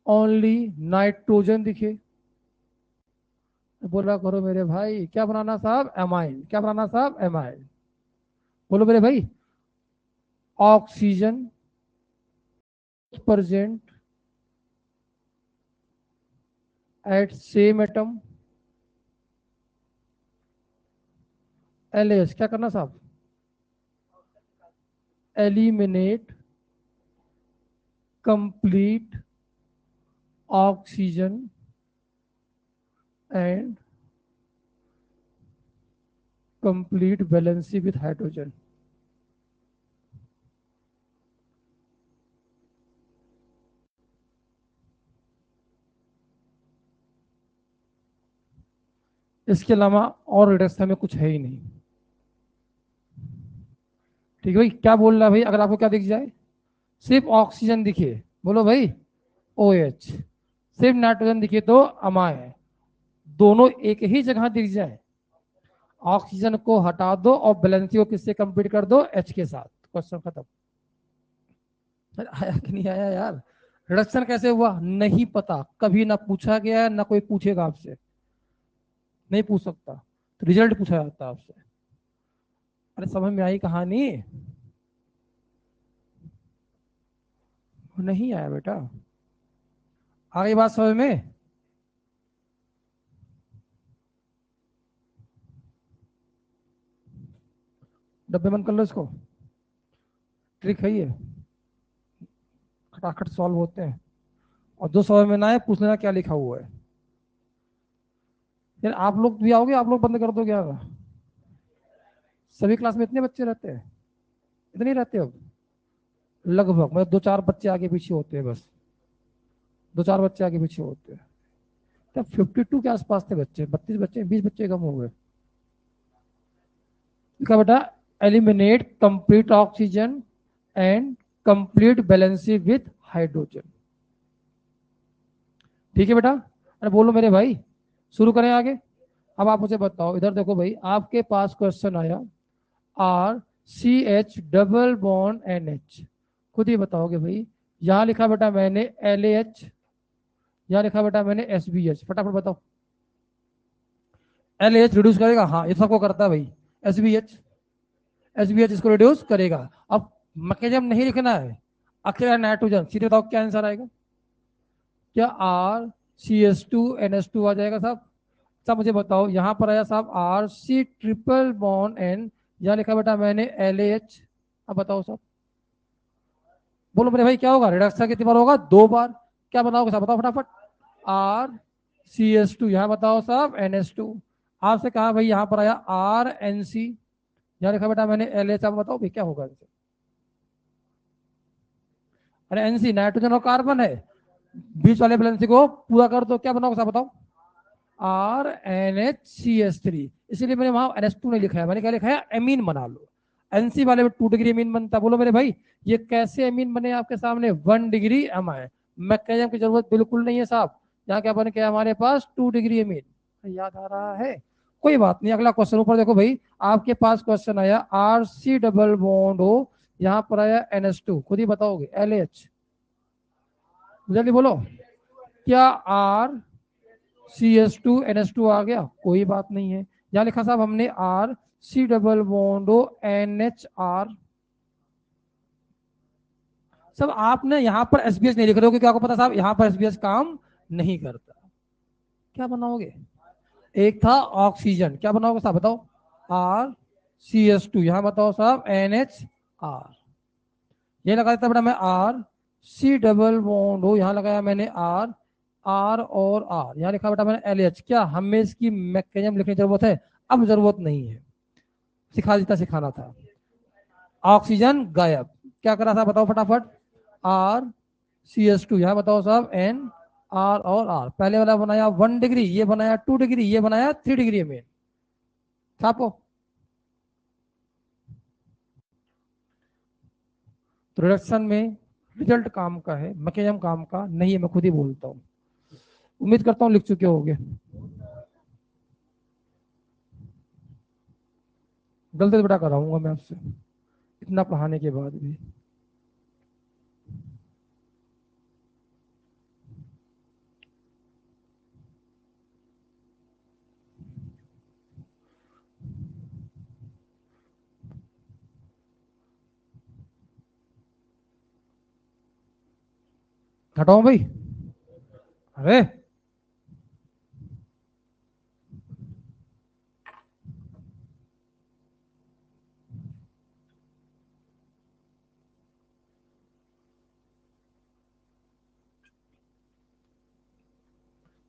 A: ओनली नाइट्रोजन दिखे, बोला करो मेरे भाई क्या बनाना साहब, एमाइन, क्या बनाना साहब, एमाइन। बोलो मेरे भाई, oxygen present at same atom, LAH क्या करना साहब, eliminate complete oxygen and complete valency with hydrogen. इसके अलावा और रिडक्शन में कुछ है ही नहीं। ठीक है भाई, क्या बोल रहा है भाई, अगर आपको क्या दिख जाए, सिर्फ ऑक्सीजन दिखे, बोलो भाई OH, सिर्फ नाइट्रोजन दिखे तो अमाय है, दोनों एक ही जगह दिख जाए, ऑक्सीजन को हटा दो और बैलेंसी को किससे कंप्लीट कर दो, H के साथ, क्वेश्चन खत्म। आया कि नहीं आया यार, रिडक्शन कैसे हुआ नहीं पता, कभी ना पूछा गया, ना कोई पूछेगा आपसे, नहीं पूछ सकता, तो रिजल्ट पूछा जाता है आपसे। अरे समझ में आई कहानी, नहीं आया बेटा, आ गई बात समझ में। डब्बे बंद कर लो इसको, ट्रिक है ये, खटाखट सॉल्व होते हैं, और जो समझ में ना आए पूछ लेना क्या लिखा हुआ है। यार आप लोग भी आओगे, आप लोग बंद कर दो क्या, सभी क्लास में इतने बच्चे रहते हैं, इतने रहते हो लगभग, मतलब दो चार बच्चे आगे पीछे होते हैं बस, दो चार बच्चे आगे पीछे होते हैं, तब 52 के आसपास थे बच्चे, 32 बच्चे, 20 बच्चे कम हो गए। लिखा बेटा, eliminate complete oxygen and complete valency with hydrogen. ठीक है बेटा, अरे बोलो मेरे भाई, शुरू करें आगे। अब आप मुझे बताओ, इधर देखो भाई, आपके पास क्वेश्चन आया RCH डबल बॉन्ड NH, खुद ही बताओगे भाई, यहां लिखा बेटा मैंने LAH, यहां लिखा बेटा मैंने SBH, फटाफट बताओ। LAH रिड्यूस करेगा, हाँ ये सबको करता है भाई, SBH, SBH इसको रिड्यूस करेगा। अब मैकेनिज्म नहीं लिखना है, अकेला नाइट्रोजन, सीधे बताओ क्या आंसर आएगा, क्या RCH2NH2 आ जाएगा साहब। साहब मुझे बताओ, यहां पर आया साहब RC ट्रिपल बॉन्ड N, यहां लिखा बेटा मैंने LAH, अब बताओ साहब, बोलो मेरे भाई क्या होगा, रिडक्शन कितनी बार होगा, दो बार, क्या बनाओगे साहब बताओ फटाफट, RCH2, यहाँ बताओ साहब NH2, आपसे कहा भाई यहाँ पर आया RNC, यहाँ लिखा बेटा मैंने LH, आप बताओ भाई क्या होगा इनसे। अरे NC नाइट्रोजन और कार्बन है, बीच वाले बैलेंसी को पूरा कर दो, क्या बनाओगे साहब बताओ, RNHCH3, इसीलिए मैंने वहां NH2 नहीं लिखा है, मैंने क्या लिखा है, एमीन बना लो, NC वाले में 2 डिग्री एमीन बनता है। बोलो मेरे भाई ये कैसे एमीन बने आपके सामने, 1 डिग्री एमाइन, मैकेनिज्म की जरूरत बिल्कुल नहीं है साहब, यहाँ क्या बन गया हमारे पास 2 डिग्री एमीन, याद आ रहा है, कोई बात नहीं। अगला क्वेश्चन ऊपर देखो भाई, आपके पास क्वेश्चन आया RC डबल बॉन्ड हो, यहाँ पर आया NH2, खुद ही बताओगे LH, जल्दी बोलो, क्या RCH2NH2 आ गया, कोई बात नहीं है। यहाँ लिखा साहब हमने RC डबल बॉन्ड NHR, सब आपने यहाँ पर SBS नहीं लिख रहे हो क्योंकि आपको पता साहब यहाँ पर SBS काम नहीं करता, क्या बनाओगे, एक था ऑक्सीजन, क्या बनाओगे साहब बताओ, RCH2, यहाँ बताओ साहब NHR, ये लगाया था बेटा मैं RC डबल बॉन्ड हो, यहाँ लगाया मैंने R आर और आर, यहाँ लिखा बेटा मैंने LH। क्या हमें इसकी मैकेनिज्म लिखने की जरूरत है? अब जरूरत नहीं है, सिखा देता, सिखाना था। ऑक्सीजन गायब, क्या करा था बताओ फटाफट? RCH2, यहाँ बताओ साहब N R और R। पहले वाला बनाया 1 डिग्री, ये बनाया 2 डिग्री, ये बनाया 3 डिग्री में। छापो। तो रिडक्शन में रिजल्ट काम का है, मैकेनिज्म काम का नहीं है, मैं खुद ही बोलता हूँ। उम्मीद करता हूँ लिख चुके होगे। गलती तो बेटा कराऊंगा मैं आपसे, इतना पढ़ाने के बाद भी। हटाओ भाई। अरे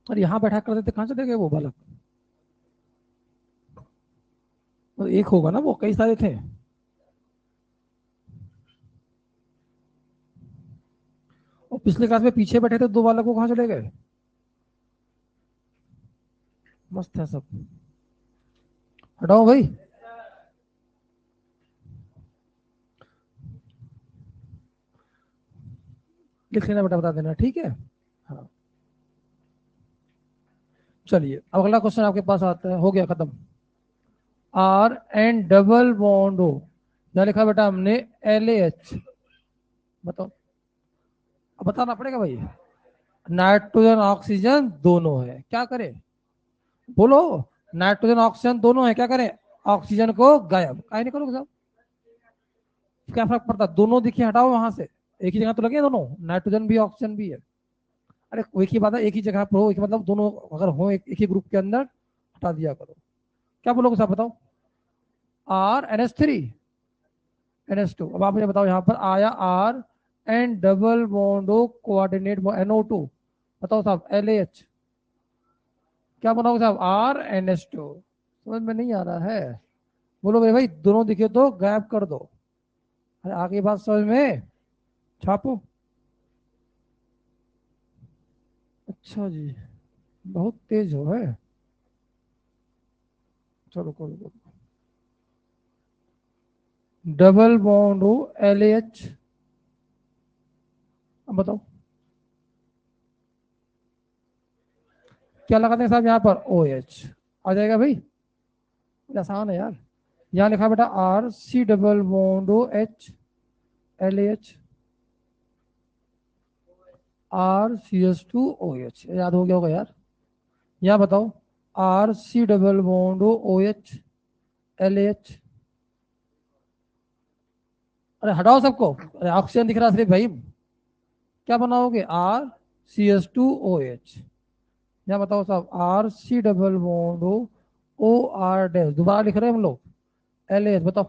A: और यहाँ बैठा कर देते, कहाँ चले गए वो बालक? तो एक होगा ना, वो कई सारे थे। और पिछले क्लास में पीछे बैठे थे 2 बालक, वो कहाँ चले गए? मस्त है सब। हटाओ भाई। लिख लेना बेटा, बता देना, ठीक है। हाँ चलिए, अब अगला क्वेश्चन आपके पास आता है, हो गया खत्म। R N double bond O, यहाँ लिखा बेटा हमने LAH। बताओ, अब बताना पड़ेगा भाई। नाइट्रोजन ऑक्सीजन दोनों है, क्या करें? बोलो। नाइट्रोजन ऑक्सीजन दोनों है, क्या करें? ऑक्सीजन को गायब, काहे नहीं करोगे साहब? क्या फर्क पड़ता है? दोनों दिखे, हटाओ वहां से। एक ही जगह तो लगे दोनों, नाइट्रोजन भी ऑक्सीजन भी है। अरे एक ही बात है, एक ही जगह पर हो, एक मतलब दोनों अगर हो एक ही ग्रुप के अंदर, हटा दिया करो। क्या बोलोगे साहब बताओ? RNH3 NH2। अब आप मुझे बताओ, यहाँ पर आया RN double bond O coordinate NO2। बताओ साहब LAH, क्या बनाओगे साहब? RNH2। समझ में नहीं आ रहा है? बोलो मेरे भाई, दोनों दिखे तो गायब कर दो। अरे आगे बात समझ में? छापो। अच्छा जी, बहुत तेज हो है। चलो कोई, डबल बॉन्ड O LAH। अब बताओ क्या लगाते हैं साहब यहाँ पर? OH आ जाएगा भाई, आसान है यार। यहाँ लिखा बेटा RC double bond OH LAH, RCH2OH, याद हो गया होगा यार। यहाँ बताओ RC double bond OH LAH। अरे हटाओ सबको, अरे ऑक्सीजन दिख रहा सिर्फ भाई। क्या बनाओगे? RCH2OH। यहाँ बताओ साहब RC double bond O OR dash, दोबारा लिख रहे हैं हम लोग LAH। बताओ,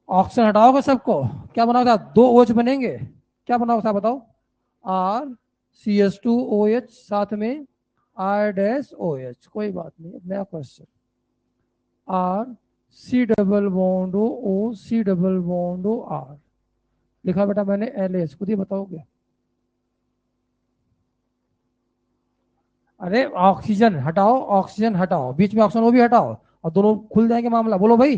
A: ऑक्सीजन हटाओगे सबको, क्या बनाओगे साहब? 2 OH बनेंगे, क्या बनाओगे साहब बताओ? RCH2OH साथ में R-OH। कोई बात नहीं, नया question. RC double bond O C double bond O R, लिखा बेटा मैंने LH, खुद ही बताओगे? अरे ऑक्सीजन हटाओ, ऑक्सीजन हटाओ, बीच में ऑक्सीजन वो भी हटाओ, और दोनों खुल जाएंगे मामला। बोलो भाई,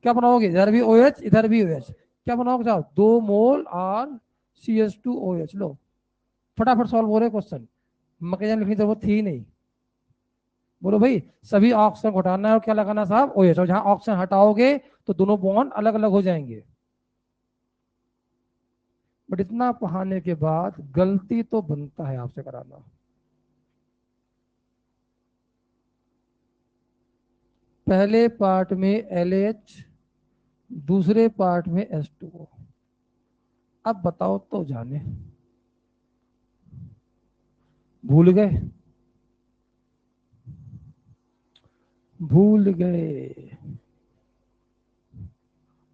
A: क्या बनाओगे? इधर भी OH इधर भी OH, क्या बनाओगे साहब? 2 मोल RCH2OH। लो फटाफट सॉल्व हो रहे क्वेश्चन, मैकेनिज्म लिखने की जरूरत थी ही नहीं। बोलो भाई, सभी ऑक्सीजन को हटाना है और क्या लगाना साहब? OH। और जहां ऑक्सीजन हटाओगे तो दोनों बॉन्ड अलग अलग हो जाएंगे। बट इतना पढ़ाने के बाद गलती तो बनता है आपसे कराना। पहले पार्ट में LH, दूसरे पार्ट में H2O। अब बताओ तो जाने, भूल गए? भूल गए।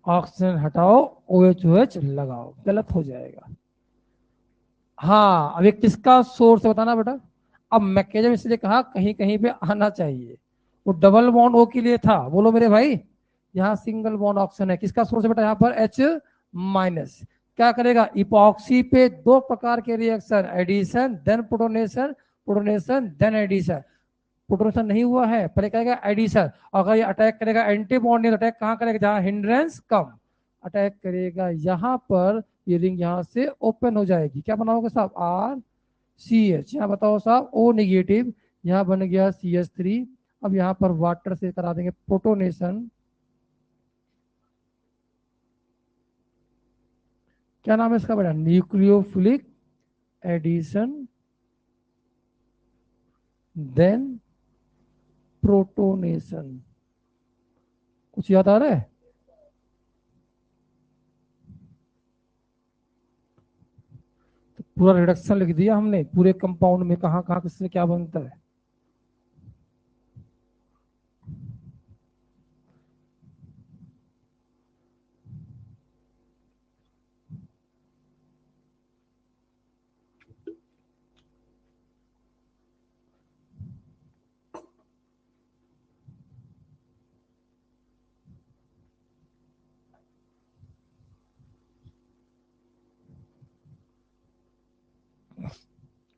A: ऑक्सीजन हटाओ, OH OH लगाओ, गलत हो जाएगा। हाँ, अब ये किसका सोर्स है बताना बेटा। अब मैकेनिज्म इसलिए कहा कहीं कहीं पे आना चाहिए। वो डबल बॉन्ड ओ के लिए था, बोलो मेरे भाई। यहाँ सिंगल बॉन्ड ऑप्शन है, किसका सोर्स है बेटा यहाँ पर एच माइनस। क्या करेगा, इपॉक्सी पे दो प्रकार के reaction, addition then protonation, protonation then addition. Protonation नहीं हुआ है, पहले करेगा एडिशन। अगर ये अटैक करेगा एंटी बॉन्ड, अटैक कहाँ करेगा, जहाँ हिंड्रेंस कम, अटैक करेगा यहाँ पर, ये रिंग यहाँ से ओपन हो जाएगी। क्या बना होगा साहब, आर सी एच। यहाँ बताओ साहब ओ निगेटिव, यहाँ बन गया CH3। अब यहाँ पर वाटर से करा देंगे प्रोटोनेशन। क्या नाम है इसका बेटा, न्यूक्लियोफिलिक एडिशन देन प्रोटोनेशन। कुछ याद आ रहा है। तो पूरा रिडक्शन लिख दिया हमने, पूरे कंपाउंड में कहाँ कहाँ किससे क्या बनता है।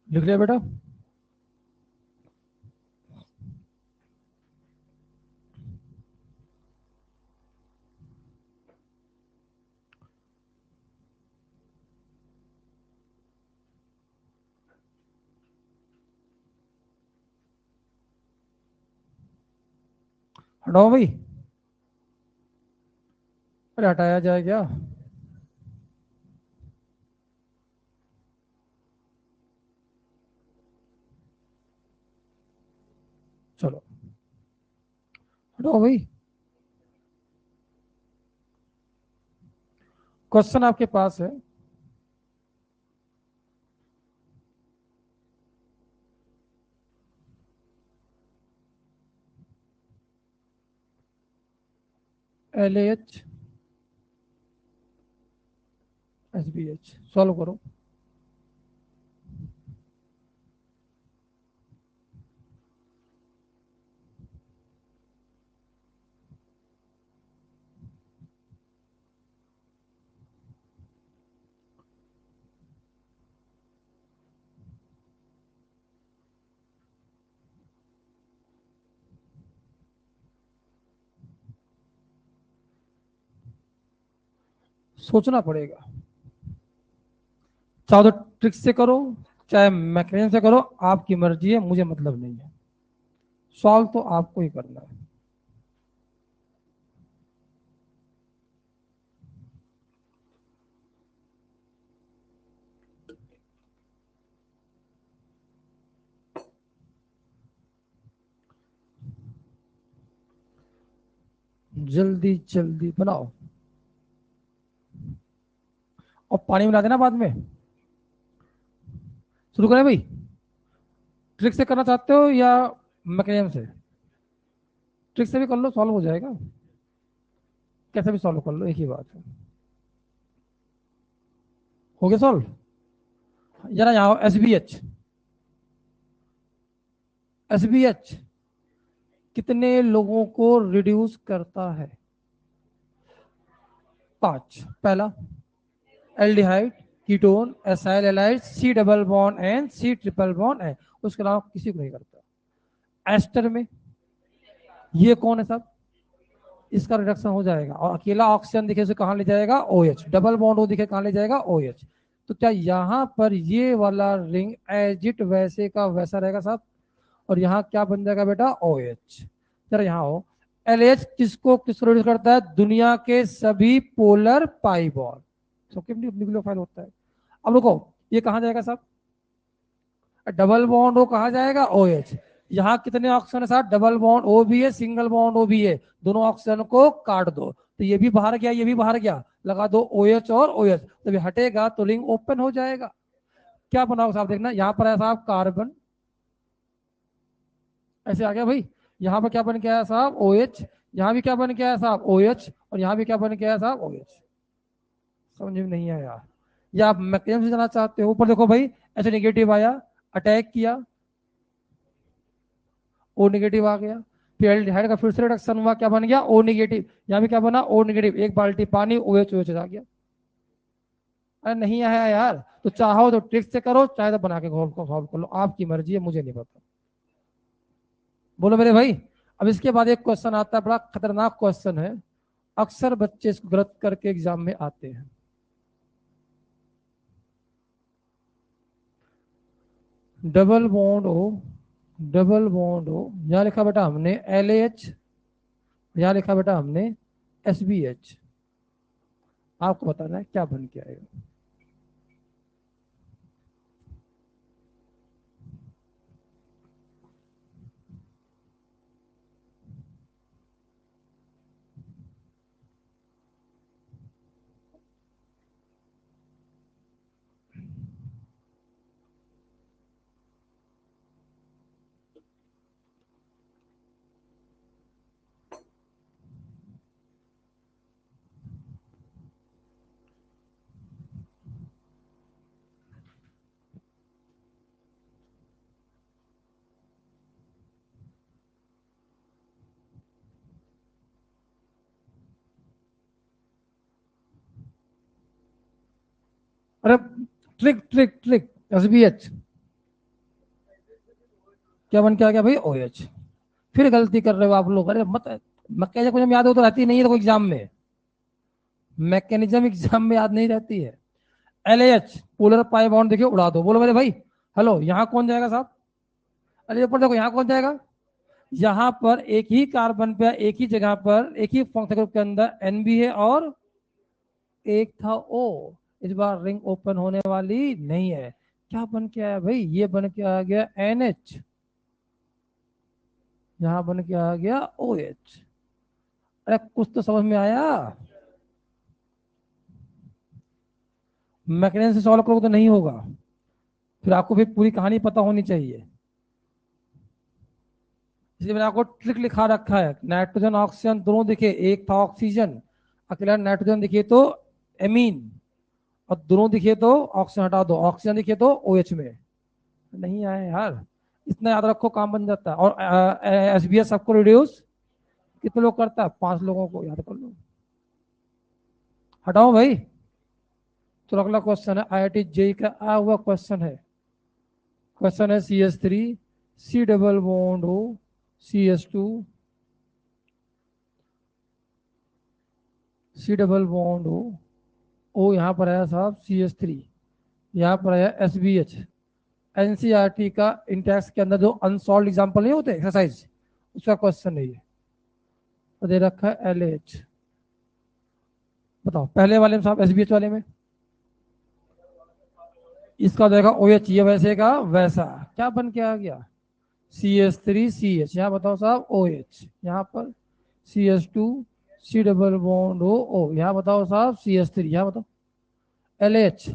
A: लिख लिया बेटा। हटाओ भाई, अरे हटाया जाए क्या। चलो हटाओ भाई। क्वेश्चन आपके पास है, LaH SBH, सॉल्व करो। सोचना पड़ेगा, चाहे तो ट्रिक से करो चाहे मैकेनिज्म से करो, आपकी मर्जी है, मुझे मतलब नहीं है। सॉल्व तो आपको ही करना है। जल्दी जल्दी बनाओ, और पानी मिला देना बाद में। शुरू करें भाई, ट्रिक से करना चाहते हो या मैकेनिज्म से। ट्रिक से भी कर लो, सॉल्व हो जाएगा। कैसे भी सॉल्व कर लो, एक ही बात है। हो गया सॉल्व। जरा यहाँ एस बी एच कितने लोगों को रिड्यूस करता है। 5। पहला aldehyde, ketone, acyl allied, C double bond N, C triple bond N। उसके अलावा किसी को नहीं करता। एस्टर में ये कौन है साहब, इसका रिडक्शन हो जाएगा, और अकेला ऑक्सीजन दिखे उसे कहाँ ले जाएगा, OH। डबल बॉन्ड O दिखे कहाँ ले जाएगा, OH। तो क्या यहाँ पर ये वाला रिंग एज इट वैसे का वैसा रहेगा साहब, और यहाँ क्या बन जाएगा बेटा, OH। जरा यहाँ हो, LH किसको किसको रिड्यूस करता है, दुनिया के सभी पोलर पाई बॉन्ड, सबके न्यूक्लियोफाइल होता है। अब रुको, ये कहाँ जाएगा साहब, डबल बॉन्ड ओ कहाँ जाएगा, OH। यहाँ कितने ऑक्सीजन है साहब, डबल बॉन्ड O भी है, सिंगल बॉन्ड O भी है, दोनों ऑक्सीजन को काट दो, तो ये भी बाहर गया, ये भी बाहर गया, लगा दो OH और OH, जब ये हटेगा तो रिंग ओपन हो जाएगा। क्या बनाओ साहब, देखना यहाँ पर है साहब कार्बन, ऐसे आ गया भाई। यहाँ पर क्या बन के आया साहब, OH। यहाँ भी क्या बन के आया साहब, OH, और यहाँ भी क्या बन के आया साहब, OH। समझ में नहीं आया यार। या आप मैकेनिज्म से जाना चाहते हो? ऊपर देखो भाई, ऐसे नेगेटिव आया, अटैक किया, ओ नेगेटिव आ गया, फिर एल्डिहाइड का फिर से रिडक्शन हुआ, क्या बन गया? O negative. यहाँ पे क्या बना? O negative. एक बाल्टी पानी, OH OH आ गया। अरे नहीं आया यार, तो चाहो तो ट्रिक से करो, चाहे तो बना के सॉल्व कर लो, आपकी मर्जी है, मुझे नहीं पता। बोलो मेरे भाई। अब इसके बाद एक क्वेश्चन आता है, बड़ा खतरनाक क्वेश्चन है, अक्सर बच्चे इसको गलत करके एग्जाम में आते हैं। डबल बॉन्ड हो, डबल बॉन्ड हो, यहां लिखा बेटा हमने LAH, यहां लिखा बेटा हमने SBH। आपको बताना है क्या बन के आएगा। अरे ट्रिक ट्रिक ट्रिक, SBH क्या बन के आ गया भाई? OH। फिर गलती कर रहे हो आप लोग। अरे मत, मैकेनिज्म को जब याद हो तो रहती नहीं है, तो एग्जाम में मैकेनिज्म एग्जाम में याद नहीं रहती है। LAH पोलर पाई बॉन्ड देखिए, उड़ा दो। बोलो मेरे भाई। हेलो, यहाँ कौन जाएगा साहब? अरे ऊपर देखो, यहाँ कौन जाएगा? यहाँ पर एक ही कार्बन पे, एक ही जगह पर, एक ही फंक्शनल ग्रुप के अंदर N भी है और एक था O। इस बार रिंग ओपन होने वाली नहीं है। क्या बन के आया भाई? ये बन के आ गया NH, यहाँ बन के आ गया OH। अरे कुछ तो समझ में आया? मैकेनिज्म से सॉल्व करोगे तो नहीं होगा, फिर आपको फिर पूरी कहानी पता होनी चाहिए। इसलिए मैंने आपको ट्रिक लिखा रखा है, नाइट्रोजन ऑक्सीजन दोनों दिखे, एक था ऑक्सीजन, अकेला नाइट्रोजन दिखे तो एमीन, और दोनों दिखे तो ऑक्सीजन हटा दो, ऑक्सीजन दिखे तो OH में। नहीं आया यार, इतना याद रखो, काम बन जाता है। और SBH सबको रिड्यूस कितने लोग करता है? 5 लोगों को, याद कर लो। हटाओ भाई। तो अगला क्वेश्चन है, IIT JEE का आया हुआ क्वेश्चन है। क्वेश्चन है CH3 C डबल बॉन्ड हो, CH2 C डबल बॉन्ड हो, O यहाँ पर आया साहब CH3, यहाँ पर आया SBH। NCERT का इंटेक्स के अंदर जो अनसॉल्व एग्जाम्पल नहीं होते एक्सरसाइज, उसका क्वेश्चन है ये, तो दे रखा है LH। बताओ पहले वाले में साहब, SBH वाले में इसका देखा OH, ये वैसे का वैसा, क्या बन के आ गया? CH3CH। यहाँ बताओ साहब OH, यहाँ पर CH2 C double bond O, यहाँ बताओ साहब CH3, यहाँ बताओ LH।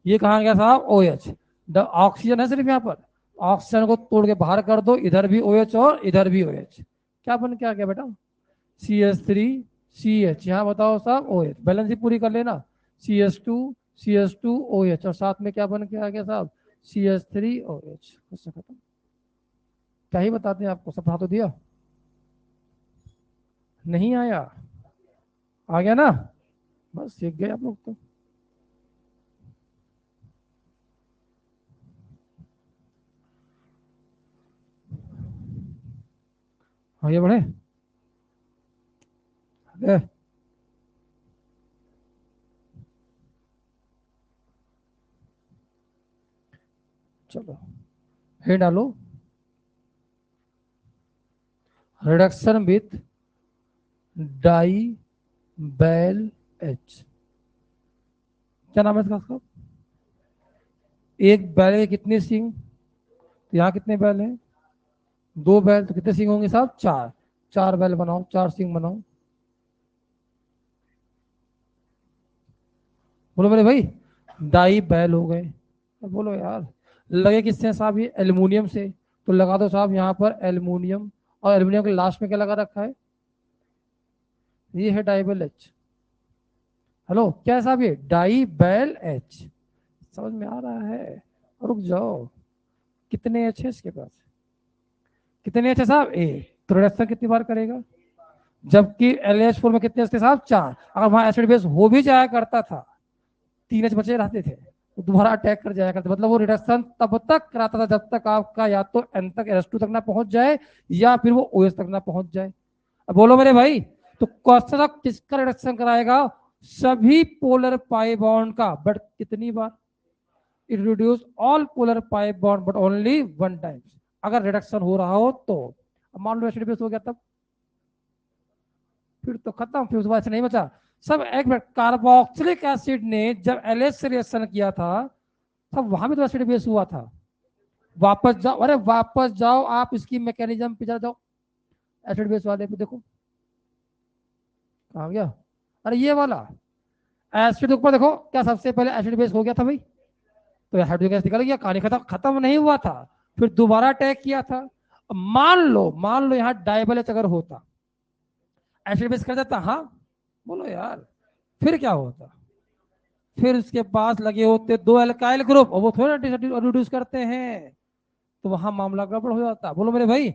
A: ये कहाँ गया साहब? OH। ऑक्सीजन है सिर्फ यहाँ पर, ऑक्सीजन को तोड़ के बाहर कर दो, इधर भी OH और इधर भी OH, क्या बन के आ गया बेटा? CH3CH। यहाँ बताओ साहब OH, बैलेंस ही पूरी कर लेना। CH2 OH, और साथ में क्या बन के आ गया साहब? CH3OH। खत्म। क्या ही बताते हैं आपको, सब बता तो दिया। नहीं आया? आ गया ना? बस सीख गए आप लोग तो। आगे बढ़े। आगे। चलो, हे डालो, रिडक्शन विथ डाई बैल H। क्या नाम है इसका? एक बैल के कितने सिंग? तो यहाँ कितने बैल हैं? 2 बैल, तो कितने सिंग होंगे साहब? 4। 4 बैल बनाओ, 4 सिंग बनाओ। बोलो मेरे भाई, डाई बैल हो गए। अब बोलो यार, लगे किससे साहब? ये एल्यूमिनियम से, तो लगा दो साहब यहाँ पर एल्यूमिनियम, और एल्यूमिनियम के लास्ट में क्या लगा रखा है? ये है डाई बैल H। हेलो, क्या है साहब? ये डाई बैल H। समझ में आ रहा है? रुक जाओ, कितने एच है इसके पास? कितने एच है साहब? ए। तो रिडक्शन कितनी बार करेगा? जबकि LH4 में कितने थे साहब? 4। अगर वहां एसिड बेस हो भी जाया करता था, 3 एच बचे रहते थे, तो दोबारा अटैक कर जाया करते। मतलब वो रिडक्शन तब तक कराता था जब तक आपका या तो N तक NH2 तक ना पहुंच जाए या फिर वो OH तक ना पहुंच जाए। अब बोलो मेरे भाई, तो क्वेश्चन ऑफ किसका रिडक्शन कराएगा? सभी पोलर पाई बॉन्ड का, बट कितनी बार? It reduce all polar pi bond but only one time. अगर रिडक्शन हो रहा हो तो। अब मान लो एसिड बेस हो गया, तब फिर तो खत्म, फिर उसके बाद से नहीं बचा सब। एक मिनट, कार्बोक्सिलिक एसिड ने जब LH से रिएक्शन किया था, तब वहां भी तो एसिड बेस हुआ था। वापस जाओ, अरे वापस जाओ आप इसकी मैकेनिज्म पे जाओ, एसिड बेस वाले पे देखो कहाँ गया। अरे ये वाला एसिड ऊपर देखो, क्या सबसे पहले एसिड बेस हो गया था भाई? तो हाइड्रोजन गैस निकल गया, कहानी खत्म। खत्म नहीं हुआ था, फिर दोबारा अटैक किया था। मान लो यहाँ डाइबल एच अगर होता, एसिड बेस कर देता, हाँ बोलो यार, फिर क्या होता? फिर उसके पास लगे होते 2 अल्काइल ग्रुप, और वो थोड़ा रिड्यूस करते हैं, तो वहां मामला गड़बड़ हो जाता। बोलो मेरे भाई,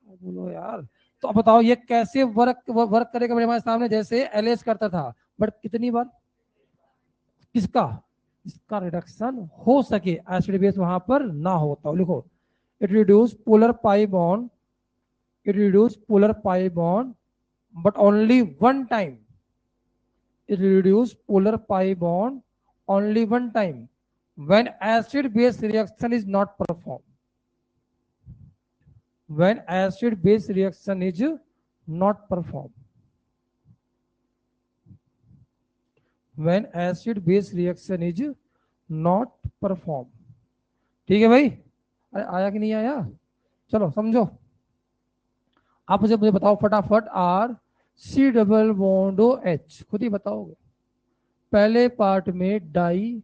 A: बोलो यार। तो अब बताओ ये कैसे वर्क वर्क करेगा मेरे हमारे सामने? जैसे LH करता था, बट कितनी बार? किसका? इसका रिडक्शन हो सके, एसिड बेस वहां पर ना होता। लिखो, it reduce polar pi bond, it reduce polar pi bond but only one time. It reduce polar pi bond only one time when acid base reaction is not performed. When acid base reaction is not performed. When acid base reaction is not performed. ठीक है भाई? अरे आया कि नहीं आया? चलो समझो। आप मुझे बताओ फटाफट, R C double bond OH, खुद ही बताओगे। पहले पार्ट में डाई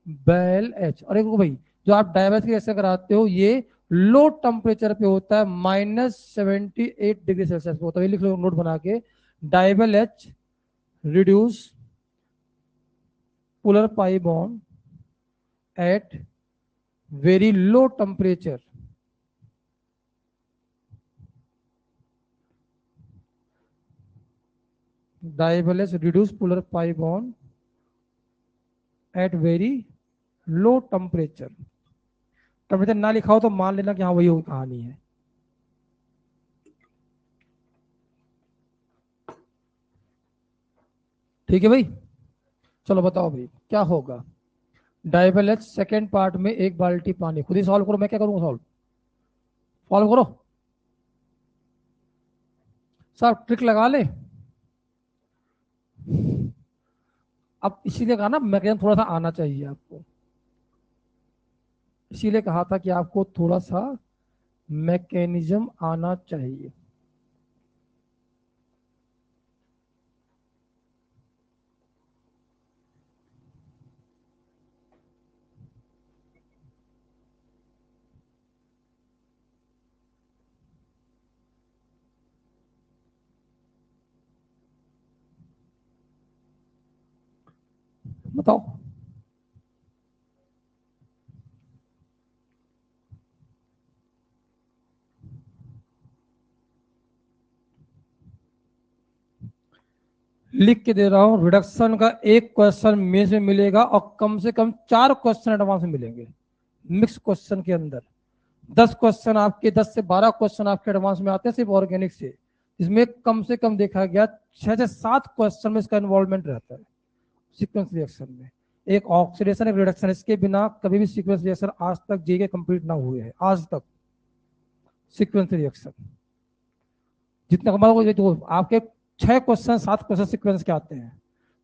A: बैल एच, और एक भाई जो आप डायबेटिस की रिएक्शन कराते हो, ये लो टेम्परेचर पे होता है, -78 डिग्री सेल्सियस पे होता है। लिख लो नोट बना के, DIBAL H reduce polar pi bond at very low temperature. DIBAL H reduce polar pi bond at very low temperature. Temperature ना लिखा हो तो मान लेना कि हाँ वही कहानी है। ठीक है भाई? चलो बताओ भाई क्या होगा। डाइबल एच सेकेंड पार्ट में 1 बाल्टी पानी, खुद ही सॉल्व करो, मैं क्या करूंगा? सॉल्व करो, सब ट्रिक लगा ले। अब इसीलिए कहा ना मैकेनिज्म थोड़ा सा आना चाहिए आपको, इसीलिए कहा था कि आपको थोड़ा सा मैकेनिज्म आना चाहिए। बताओ। लिख के दे रहा हूं, रिडक्शन का एक क्वेश्चन मेंस में मिलेगा और कम से कम 4 क्वेश्चन एडवांस में मिलेंगे। मिक्स क्वेश्चन के अंदर 10 क्वेश्चन आपके, 10 से 12 क्वेश्चन आपके एडवांस में आते हैं सिर्फ ऑर्गेनिक से। इसमें कम से कम देखा गया 6 से 7 क्वेश्चन में इसका इन्वॉल्वमेंट रहता है सीक्वेंस रिएक्शन में। एक ऑक्सीडेशन, एक रिडक्शन, इसके बिना कभी भी सीक्वेंस रिएक्शन आज तक जी के कंप्लीट ना हुए हैं आज तक। सीक्वेंस रिएक्शन जितना कमाल तो आपके 6 क्वेश्चन 7 क्वेश्चन सीक्वेंस के आते हैं,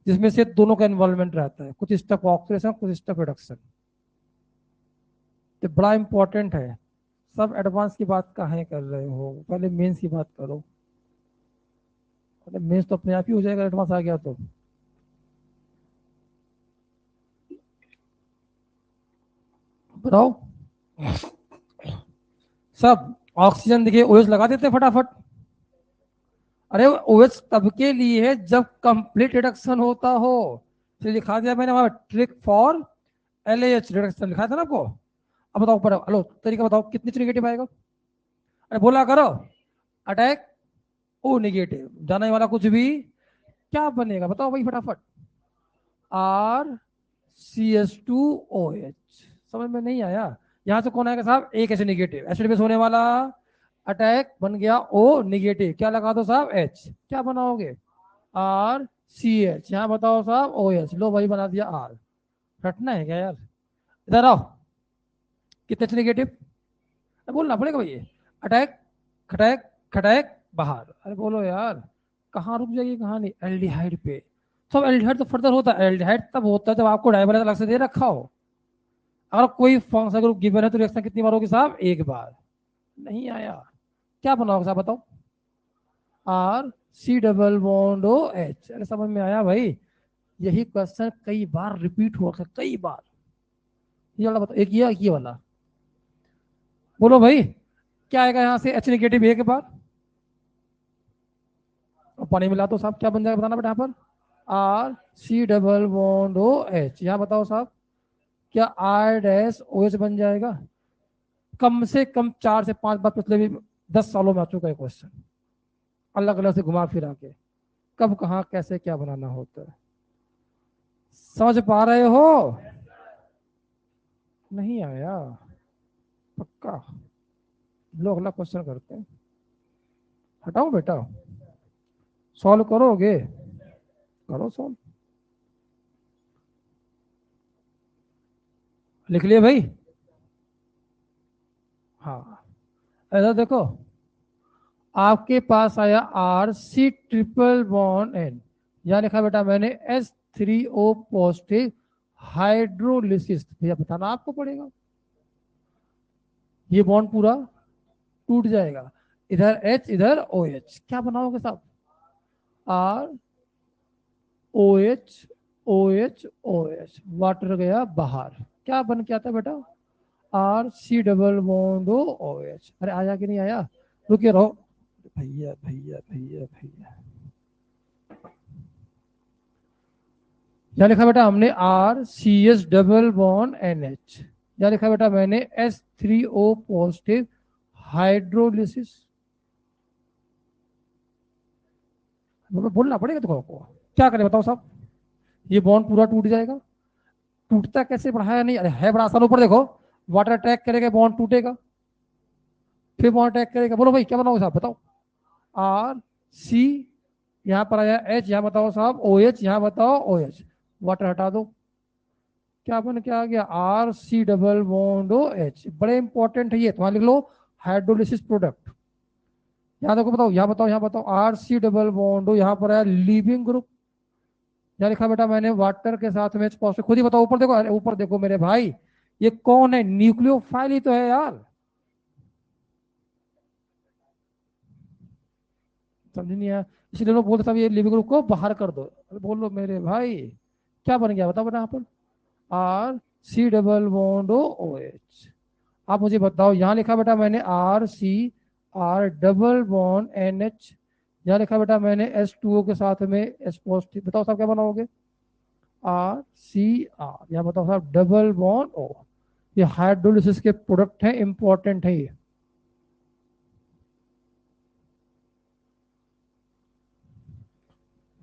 A: जिसमें से दोनों का इन्वॉल्वमेंट रहता है, कुछ स्टेप ऑक्सीडेशन कुछ स्टेप रिडक्शन। तो बड़ा इंपॉर्टेंट है। सब एडवांस की बात कहाँ कर रहे हो, पहले मेंस की बात करो। मेंस तो अपने आप ही हो जाएगा एडवांस आ गया तो। बताओ सब। ऑक्सीजन देखिए OH लगा देते फटाफट। अरे OH तब के लिए है जब कंप्लीट रिडक्शन होता हो। तो लिखा दिया मैंने वहां, ट्रिक फॉर LAH रिडक्शन लिखा था ना आपको। अब बताओ ऊपर, हेलो तरीका बताओ कितनी नेगेटिव आएगा। अरे बोला करो, अटैक ओ नेगेटिव, जाने वाला कुछ भी, क्या बनेगा बताओ भाई फटाफट, RCH2OH। समझ में नहीं आया? यहां से कौन आएगा साहब, एक एच नेगेटिव, एसिड बेस होने वाला, अटैक बन गया O नेगेटिव, क्या लगा दो साहब H, क्या बनाओगे RCH, यहाँ बताओ साहब OH, लो भाई बना दिया R। रटना है क्या यार, इधर आओ, कितने एच नेगेटिव, बोलना पड़ेगा भाई, अटैक खटैक खटैक बाहर, अरे बोलो यार, कहाँ रुक जाइए कहानी एल्डिहाइड पे। सब एल्डिहाइड तो फर्दर होता है, एल्डिहाइड तब होता है जब आपको डायबल अलग से दे रखा हो। अगर कोई फंक्शनल ग्रुप गिवन है तो रिएक्शन कितनी बार होगी साहब, एक बार। नहीं आया, क्या बनाओगे साहब बताओ, RC डबल बॉन्ड OH, अरे समझ में आया भाई, यही क्वेश्चन कई बार रिपीट हुआ था, कई बार। ये वाला बताओ, एक ये वाला बोलो भाई, क्या आएगा यहाँ से H नेगेटिव एक बार, और पानी मिला तो साहब क्या बन जाएगा बताना बेटा, यहाँ पर RC डबल बॉन्ड OH, यहाँ बताओ साहब क्या R-OH बन जाएगा। कम से कम 4 से 5 बार पिछले भी 10 सालों में आ चुका है क्वेश्चन, अलग अलग से घुमा फिरा के, कब कहाँ कैसे क्या बनाना होता है। समझ पा रहे हो? नहीं आया पक्का, लोग अगला क्वेश्चन करते हैं, हटाओ बेटा, सॉल्व करोगे, करो सॉल्व, लिख लिए भाई। हाँ ऐसा देखो, आपके पास आया RC ट्रिपल बॉन्ड N, यहाँ लिखा बेटा मैंने H3O पॉजिटिव हाइड्रोलिसिस, भैया बताना आपको पड़ेगा, ये बॉन्ड पूरा टूट जाएगा, इधर H इधर OH, क्या बनाओगे साहब, ROH वाटर गया बाहर, क्या बन के आता बेटा, RC डबल बॉन्ड OH। अरे आया कि नहीं आया, रुके रहो भैया भैया भैया भैया, यहाँ लिखा बेटा हमने RCH डबल बॉन्ड NH, यहाँ लिखा बेटा मैंने H3O पॉजिटिव हाइड्रोलिसिस, बोलना पड़ेगा तुमको, क्या करें बताओ साहब, ये बॉन्ड पूरा टूट जाएगा, टूटता कैसे बढ़ाया नहीं, अरे है बड़ा आसान, ऊपर देखो, वाटर अटैक करेगा बॉन्ड टूटेगा, फिर बॉन्ड अटैक करेगा, बोलो भाई क्या बनाओगे साहब बताओ, RC, यहाँ पर आया H, यहाँ बताओ साहब OH, यहाँ बताओ OH, वाटर हटा दो, क्या बन क्या आ गया, RC डबल बॉन्ड OH, बड़े इंपॉर्टेंट है ये, तुम्हारा लिख लो, हाइड्रोलिसिस प्रोडक्ट, यहाँ देखो बताओ, यहाँ बताओ, यहाँ बताओ RC डबल बॉन्ड, यहाँ पर आया लीविंग ग्रुप, यहाँ लिखा बेटा मैंने वाटर के साथ में पॉजिटिव, खुद ही बताओ, ऊपर देखो, अरे ऊपर देखो मेरे भाई, ये कौन है, न्यूक्लियोफाइल ही तो है यार, समझ नहीं आया, इसलिए लोग बोलते सब ये लिविंग ग्रुप को बाहर कर दो, अरे बोल लो मेरे भाई, क्या बन गया बताओ बेटा यहाँ पर, RC डबल बॉन्ड OH, आप मुझे बताओ, यहाँ लिखा बेटा मैंने RCR डबल बॉन्ड NH, यहाँ लिखा बेटा मैंने H2O के साथ में H पॉजिटिव, बताओ साहब क्या बनाओगे, RCR, यहाँ बताओ साहब डबल बॉन्ड O, ये हाइड्रोलिसिस के प्रोडक्ट हैं, इंपॉर्टेंट है ये,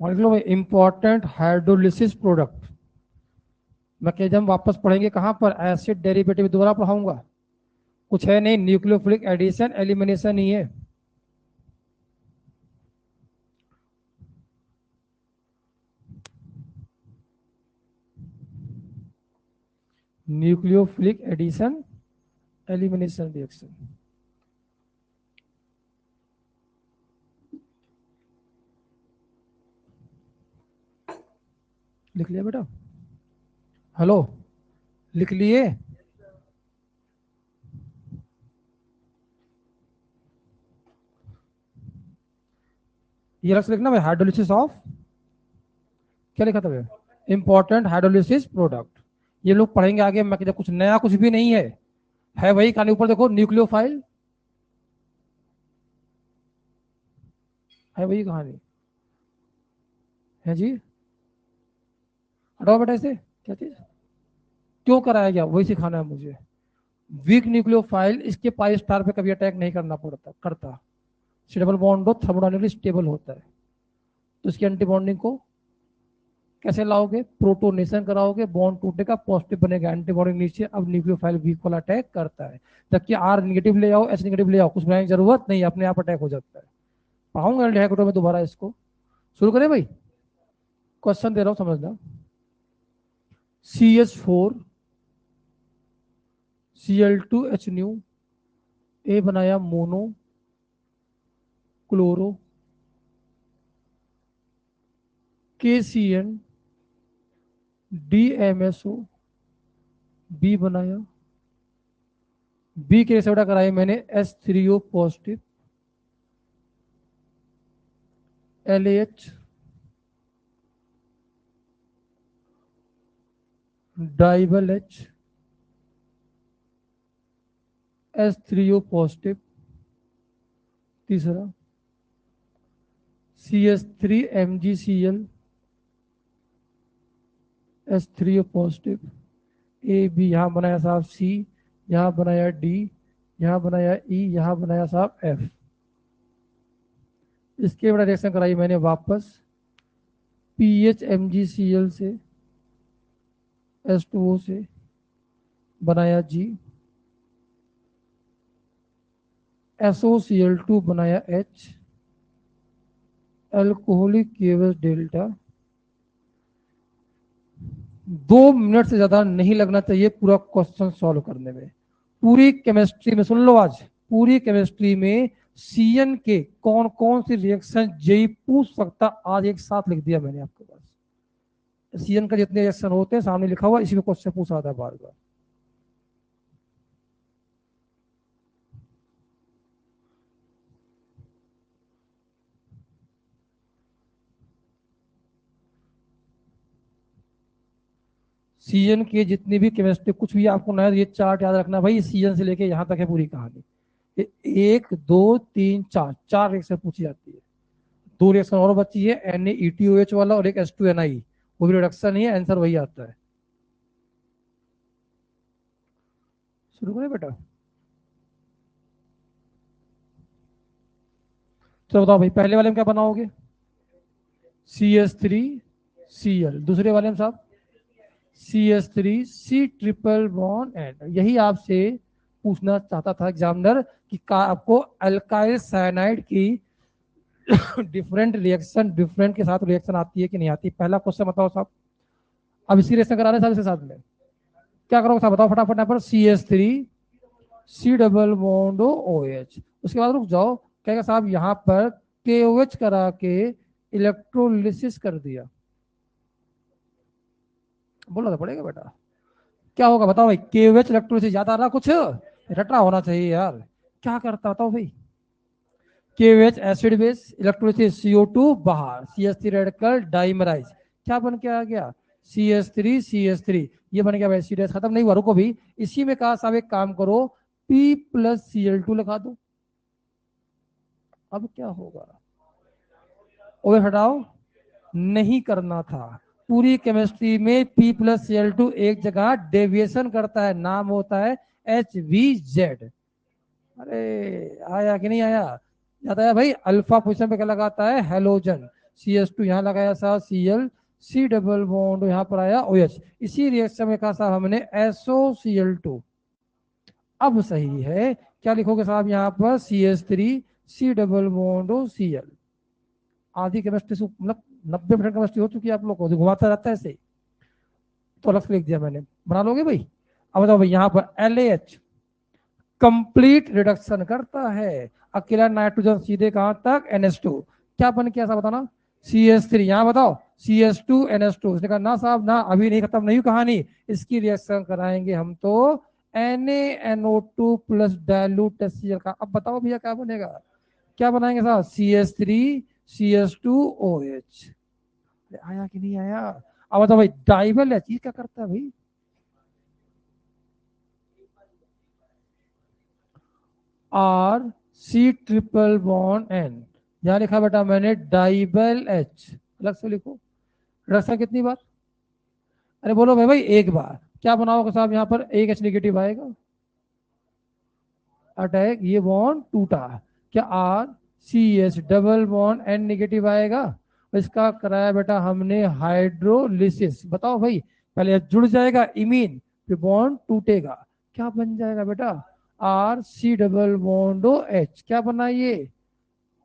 A: मान लो इंपॉर्टेंट हाइड्रोलिसिस प्रोडक्ट, मैं कह जब वापस पढ़ेंगे कहाँ पर, एसिड डेरिवेटिव दोबारा पढ़ाऊंगा, कुछ है नहीं, न्यूक्लियोफिलिक एडिशन एलिमिनेशन ही है। न्यूक्लियोफिलिक एडिशन एलिमिनेशन रिएक्शन, लिख लिया बेटा, हेलो लिख लिए, ये रख लिखना भाई, हाइड्रोलिसिस ऑफ, क्या लिखा था भाई, इंपॉर्टेंट हाइड्रोलिसिस प्रोडक्ट, ये लोग पढ़ेंगे आगे, मैं जब कुछ नया कुछ भी नहीं है वही कहानी, ऊपर देखो न्यूक्लियोफाइल, है वही कहानी, है जी, हटाओ बेटा इसे, क्या चीज, क्यों कराया गया वही सिखाना है मुझे। वीक न्यूक्लियोफाइल इसके पाई स्टार पे कभी अटैक नहीं करना पड़ता करता, डबल बॉन्ड हो थर्मोडायनेमिकली स्टेबल होता है। तो इसकी एंटीबॉन्डिंग को कैसे लाओगे, प्रोटोनेशन कराओगे, बॉन्ड टूटेगा, पॉजिटिव बनेगा, एंटीबॉडी नीचे, अब न्यूक्लियोफाइल वीक वाला अटैक करता है। जबकि आर नेगेटिव ले आओ, एच नेगेटिव ले आओ, कुछ बनाने की जरूरत नहीं, अपने आप अटैक हो जाता है। पाऊंगा एल्डिहाइड में दोबारा इसको शुरू करें भाई। क्वेश्चन दे रहा हूं समझना। CH4 Cl2H न्यू, ए बनाया mono chloro, KCN DMSO, B बनाया, बी के सोडा कराई मैंने H3O positive, LH DIBAL H H3O positive, तीसरा CH3 MgCl H3O positive, A B यहां बनाया साहब C, यहां बनाया D, यहां बनाया E, यहां बनाया साहब F। इसके बड़ा रिएक्शन कराई मैंने वापस, PH MgCl से H2O से बनाया G, SOCl2 बनाया H, अल्कोहलिक केवस डेल्टा। 2 मिनट से ज्यादा नहीं लगना चाहिए पूरा क्वेश्चन सॉल्व करने में। पूरी केमिस्ट्री में सुन लो, आज पूरी केमिस्ट्री में CN के कौन कौन सी रिएक्शन जेई पूछ सकता, आज एक साथ लिख दिया मैंने आपके पास। CN का जितने रिएक्शन होते हैं सामने लिखा हुआ, इसी में क्वेश्चन पूछा था बार बार। सीजन के जितनी भी केमिस्ट्री कुछ भी आपको नया, ये चार्ट याद रखना भाई, सीजन से लेके यहाँ तक है पूरी कहानी। 1 2 3 4 4 रिएक्शन पूछी जाती है। 2 रिएक्शन और बची है, NaETOH वाला और एक H2Ni, वो भी रिडक्शन ही है, आंसर वही आता है। शुरू करें बेटा। चलो बताओ भाई, पहले वाले में क्या बनाओगे, CH3Cl, दूसरे वाले में साहब CH3C ट्रिपल बॉन्ड एंड। यही आपसे पूछना चाहता था एग्जामिनर कि आपको अल्काइल साइनाइड की डिफरेंट रिएक्शन, डिफरेंट के साथ रिएक्शन आती है कि नहीं आती। पहला क्वेश्चन बताओ साहब। अब इसी रिएक्शन करा रहे हैं साहब, इसके साथ में क्या करोगे साहब बताओ फटाफट। यहाँ पर CH3C डबल बॉन्ड OH, उसके बाद रुक जाओ, कहेगा साहब यहाँ पर KOH करा के इलेक्ट्रोलिसिस कर दिया। बोला तो पड़ेगा बेटा, क्या होगा बताओ भाई। KOH इलेक्ट्रोलिसिस याद आ रहा कुछ, रटा होना चाहिए यार। क्या करता बताओ भाई, KOH acid base, electrolysis CO2 बाहर, CH3 रेडिकल डाइमराइज, क्या बन के आ गया CH3 ये बन गया भाई सीरियस। खत्म नहीं हुआ, रुको भी, इसी में कहा साहब एक काम करो, P+Cl2 लगा दो। अब क्या होगा, ओए हटाओ, नहीं करना था। पूरी केमिस्ट्री में P+Cl2 एक जगह डेविएशन करता है, नाम होता है HVZ। अरे आया कि नहीं आया, याद आया भाई। अल्फा पोजिशन पे क्या लगाता है, हेलोजन, CH2 यहाँ लगाया साहब Cl, C डबल बॉन्ड यहाँ पर आया OH। इसी रिएक्शन में कहा साहब हमने SOCl2। अब सही है, क्या लिखोगे साहब यहाँ पर CH3C डबल बॉन्ड Cl। आधी केमिस्ट्री से मतलब 90% केमिस्ट्री हो चुकी है आप लोग को, घुमाता रहता है ऐसे, तो अलग से लिख दिया मैंने, बना लोगे भाई। अब बताओ भाई यहाँ पर LAH कंप्लीट रिडक्शन करता है, अकेला नाइट्रोजन सीधे कहां तक NH2, क्या बन के ऐसा बताना CH3, यहां बताओ CH2 NH2। उसने कहा ना साहब ना, अभी नहीं खत्म नहीं कहानी, इसकी रिएक्शन कराएंगे हम तो NaNO2 प्लस डायलूट HCl का। अब बताओ भैया क्या बनेगा, क्या बनाएंगे साहब CH3 CH2OH। आया कि नहीं आया। अब बताओ भाई डाइबल है चीज क्या करता है भाई, RC ट्रिपल बॉन्ड N, यहां लिखा बेटा मैंने डाइबल H, अलग से लिखो। रिडक्शन कितनी बार, अरे बोलो भाई भाई एक बार, क्या बनाओगे साहब, यहाँ पर एक H नेगेटिव आएगा, अटैक, ये बॉन्ड टूटा, क्या RCH double bond N negative आएगा, इसका कराया बेटा हमने हाइड्रोलिसिस। बताओ भाई, पहले जुड़ जाएगा इमीन, फिर बॉन्ड टूटेगा, क्या बन जाएगा बेटा, RC डबल बॉन्ड OH, क्या बना ये,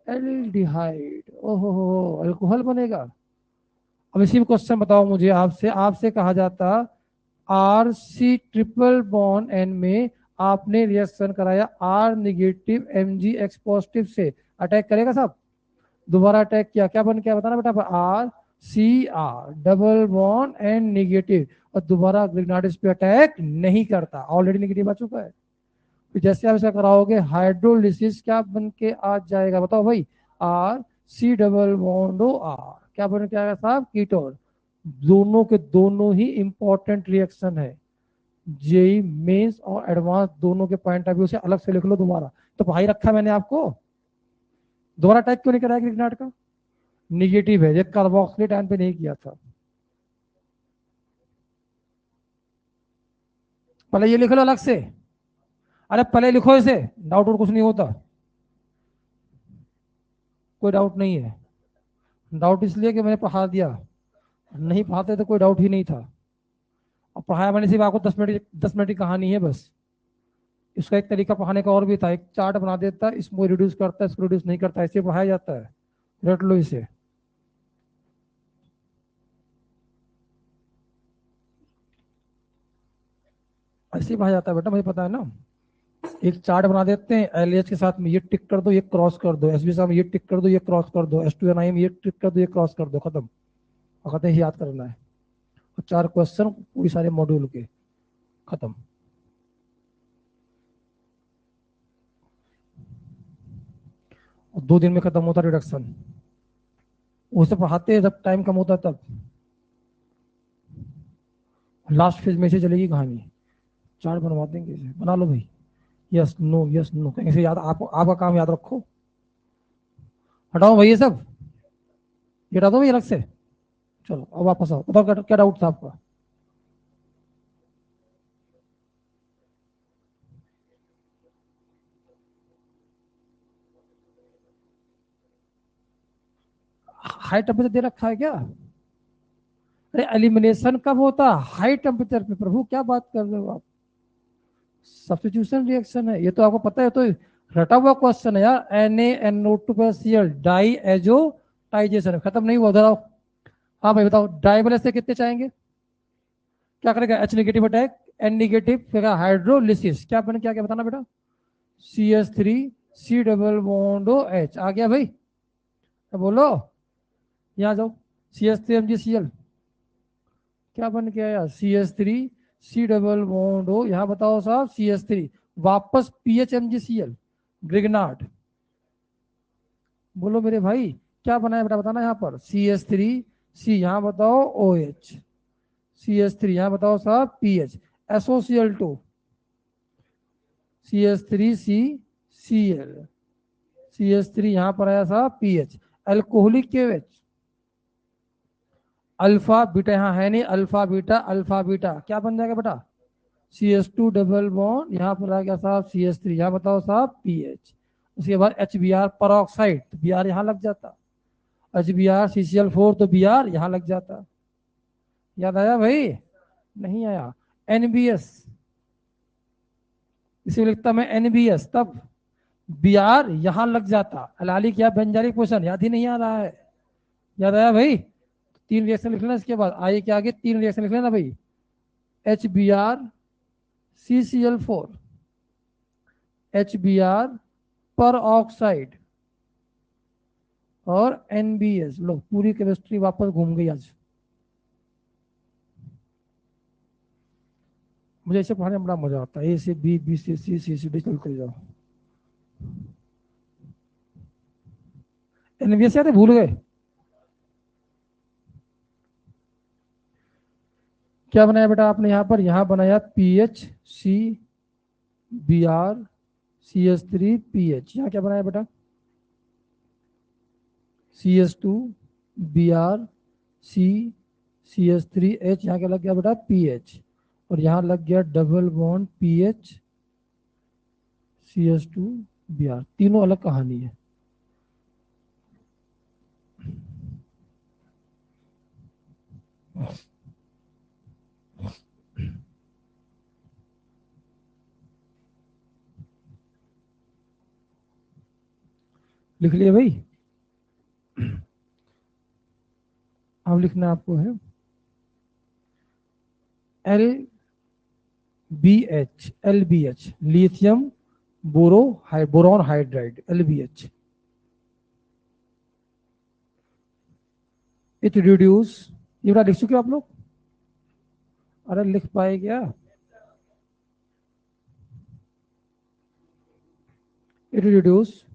A: एल्डिहाइड, ओहो अल्कोहल बनेगा। अब इसी क्वेश्चन बताओ मुझे, आपसे आपसे कहा जाता RC ट्रिपल बॉन्ड N में आपने रिएक्शन कराया R निगेटिव MgX पॉजिटिव से, अटैक करेगा साहब, दोबारा अटैक किया, क्या बन गया बताना बेटा, RCR double bond N negative, और दोबारा ग्रिग्नार्ड पे अटैक नहीं करता, ऑलरेडी निगेटिव आ चुका है। फिर जैसे आप ऐसा कराओगे हाइड्रोलिसिस, क्या बन के आ जाएगा बताओ भाई, RC डबल बॉन्ड OR, क्या बन के आएगा साहब, कीटोन। दोनों के दोनों ही इंपॉर्टेंट रिएक्शन है, जेई मेंस और एडवांस दोनों के पॉइंट ऑफ व्यू से, अलग से लिख लो दोबारा, तो भाई रखा मैंने आपको, दोबारा टाइप क्यों नहीं कराया ग्रिग्नार्ड का, निगेटिव है, ये कार्बोक्सिलेट आयन पे नहीं किया था। पहले ये लिख लो अलग से, अरे पहले लिखो इसे, डाउट और कुछ नहीं होता, कोई डाउट नहीं है, डाउट इसलिए कि मैंने पढ़ा दिया, नहीं पढ़ाते तो कोई डाउट ही नहीं था, और पढ़ाया मैंने सिर्फ आपको 10 मिनट की कहानी है बस। इसका एक तरीका पढ़ाने का और भी था, एक चार्ट बना देता, इसको रिड्यूस करता है, इसको रिड्यूस नहीं करता, ऐसे पढ़ाया जाता है, रट लो इसे। ऐसे ही पढ़ाया जाता है बेटा, मुझे पता है ना, एक चार्ट बना देते हैं, LH के साथ में ये टिक कर दो, ये क्रॉस कर दो, SB साहब ये टिक कर दो, ये क्रॉस कर दो, S2NI में ये टिक कर दो, ये क्रॉस कर दो, खत्म, और कहते हैं याद करना है, और 4 क्वेश्चन पूरी सारे मॉड्यूल के, खत्म। और 2 दिन में खत्म होता रिडक्शन, उसे पढ़ाते हैं जब टाइम कम होता है तब, लास्ट फेज में से चलेगी कहानी, चार्ट बनवा देंगे इसे, बना लो भाई, यस नो यस नो, कहीं से याद, आपका काम याद रखो, हटाओ भाई ये सब, ये हटा दो भाई अलग से। चलो अब वापस आओ, बताओ क्या डाउट था आपका। हाई टेम्परेचर दे रखा है क्या, अरे एलिमिनेशन कब होता है, हाई टेम्परेचर पे, प्रभु क्या बात कर रहे हो आप, सब्स्टिट्यूशन रिएक्शन है, ये तो आपको पता है, तो रटा हुआ क्वेश्चन है यार, NaNO2Cl डाई एजोटाइजेशन, खत्म नहीं हुआ, उधर आओ। हाँ भाई बताओ, डाई वाले से कितने चाहेंगे, क्या करेगा, H negative attack, N negative, फिर हाइड्रोलिसिस, क्या बन क्या क्या बताना बेटा, CH3 C double bond OH, आ गया भाई, तो बोलो, यहाँ जाओ, CH3 MgCl, क्या बन के आया, CH3 C double bond O, यहाँ बताओ साहब CH3, वापस PH MgCl, ग्रिग्नार्ड, बोलो मेरे भाई, क्या बनाया बेटा बताना, यहाँ पर CH3 C, यहाँ बताओ OH, CH3 यहाँ बताओ साहब PH, SOCl2, CH3 C Cl, CH3 यहाँ पर आया साहब PH, alcoholic KOH, alpha beta यहाँ है नहीं, अल्फा बीटा क्या बन जाएगा बेटा, CH2 डबल बॉन्ड, यहाँ पर आ गया साहब CH3, यहाँ बताओ साहब PH, उसके बाद HBr पर ऑक्साइड, तो Br यहाँ लग जाता, HBr CCl4, तो Br यहाँ लग जाता, याद आया भाई, नहीं आया, NBS, इसे लिखता मैं NBS, तब Br यहाँ लग जाता, अलाली क्या बेंजारिक पोषण, याद ही नहीं आ रहा है, याद आया भाई, 3 रिएक्शन लिख लेना, इसके बाद आगे के आगे 3 रिएक्शन लिख लेना भाई, HBr CCl4, HBr पर ऑक्साइड, और NBS, लो पूरी केमिस्ट्री वापस घूम गई आज, मुझे इसे पढ़ाने में बड़ा मजा आता है, A से B, B से C, C से D, चलते जाओ। NBS याद है, भूल गए, क्या बनाया बेटा आपने यहाँ पर, यहाँ बनाया PH C Br CH3 PH, यहाँ क्या बनाया बेटा, CH2 Br C CH3H, यहाँ क्या लग गया बेटा PH, और यहाँ लग गया डबल बॉन्ड PH CH2Br, तीनों अलग कहानी है। लिख लिया भाई? अब लिखना आपको है LBH, lithium boron hydride, LBH। It reduce, ये बड़ा लिख चुके हो आप लोग? अरे लिख पाए क्या? It reduce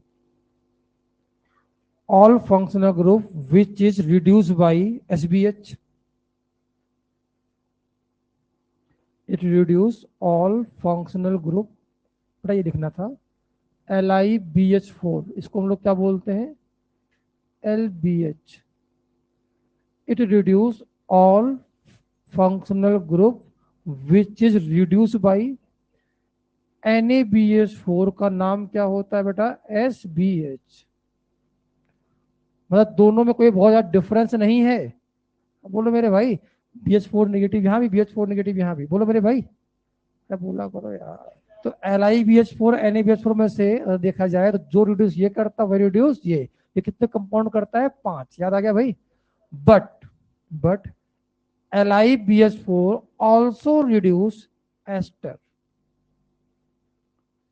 A: all functional group which is reduced by SBH. It reduce all functional group, ये लिखना था LiBH4, इसको हम लोग क्या बोलते हैं? LBH। It reduce all functional group which is reduced by NaBH4 का नाम क्या होता है बेटा? SBH। मतलब दोनों में कोई बहुत ज्यादा डिफरेंस नहीं है। बोलो मेरे भाई, BH4 नेगेटिव यहाँ भी, BH4 नेगेटिव यहाँ भी, बोलो मेरे भाई, क्या बोला करो यार। तो LiBH4 NaBH4 में से देखा जाए तो जो रिड्यूस ये करता है, वही रिड्यूस ये कितने कंपाउंड करता है? 5। याद आ गया भाई? But LiBH4 also reduce ester,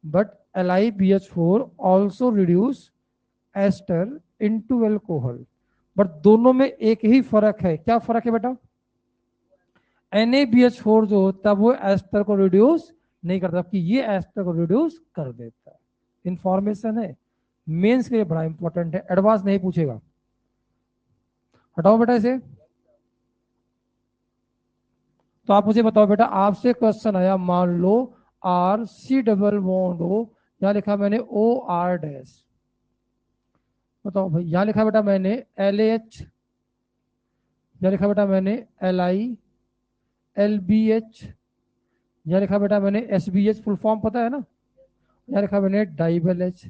A: but LiBH4 also reduce ester into alcohol. But दोनों में एक ही फर्क है। क्या फर्क है बेटा? NaBH4 जो होता है वो एस्टर को रिड्यूस नहीं करता, जबकि ये एस्टर को रिड्यूस कर देता है। इंफॉर्मेशन है, मेंस के लिए बड़ा इंपॉर्टेंट है, एडवांस नहीं पूछेगा। हटाओ बेटा इसे। तो आप मुझे बताओ बेटा, आपसे क्वेश्चन आया, मान लो RC डबल बॉन्ड हो, यहां लिखा मैंने OR डैश। बताओ भाई, यहां लिखा बेटा मैंने LH, यहां लिखा बेटा मैंने Li, LBH, यहां लिखा बेटा मैंने SBH, फुल फॉर्म पता है ना? यहां लिखा मैंने डाइबल H।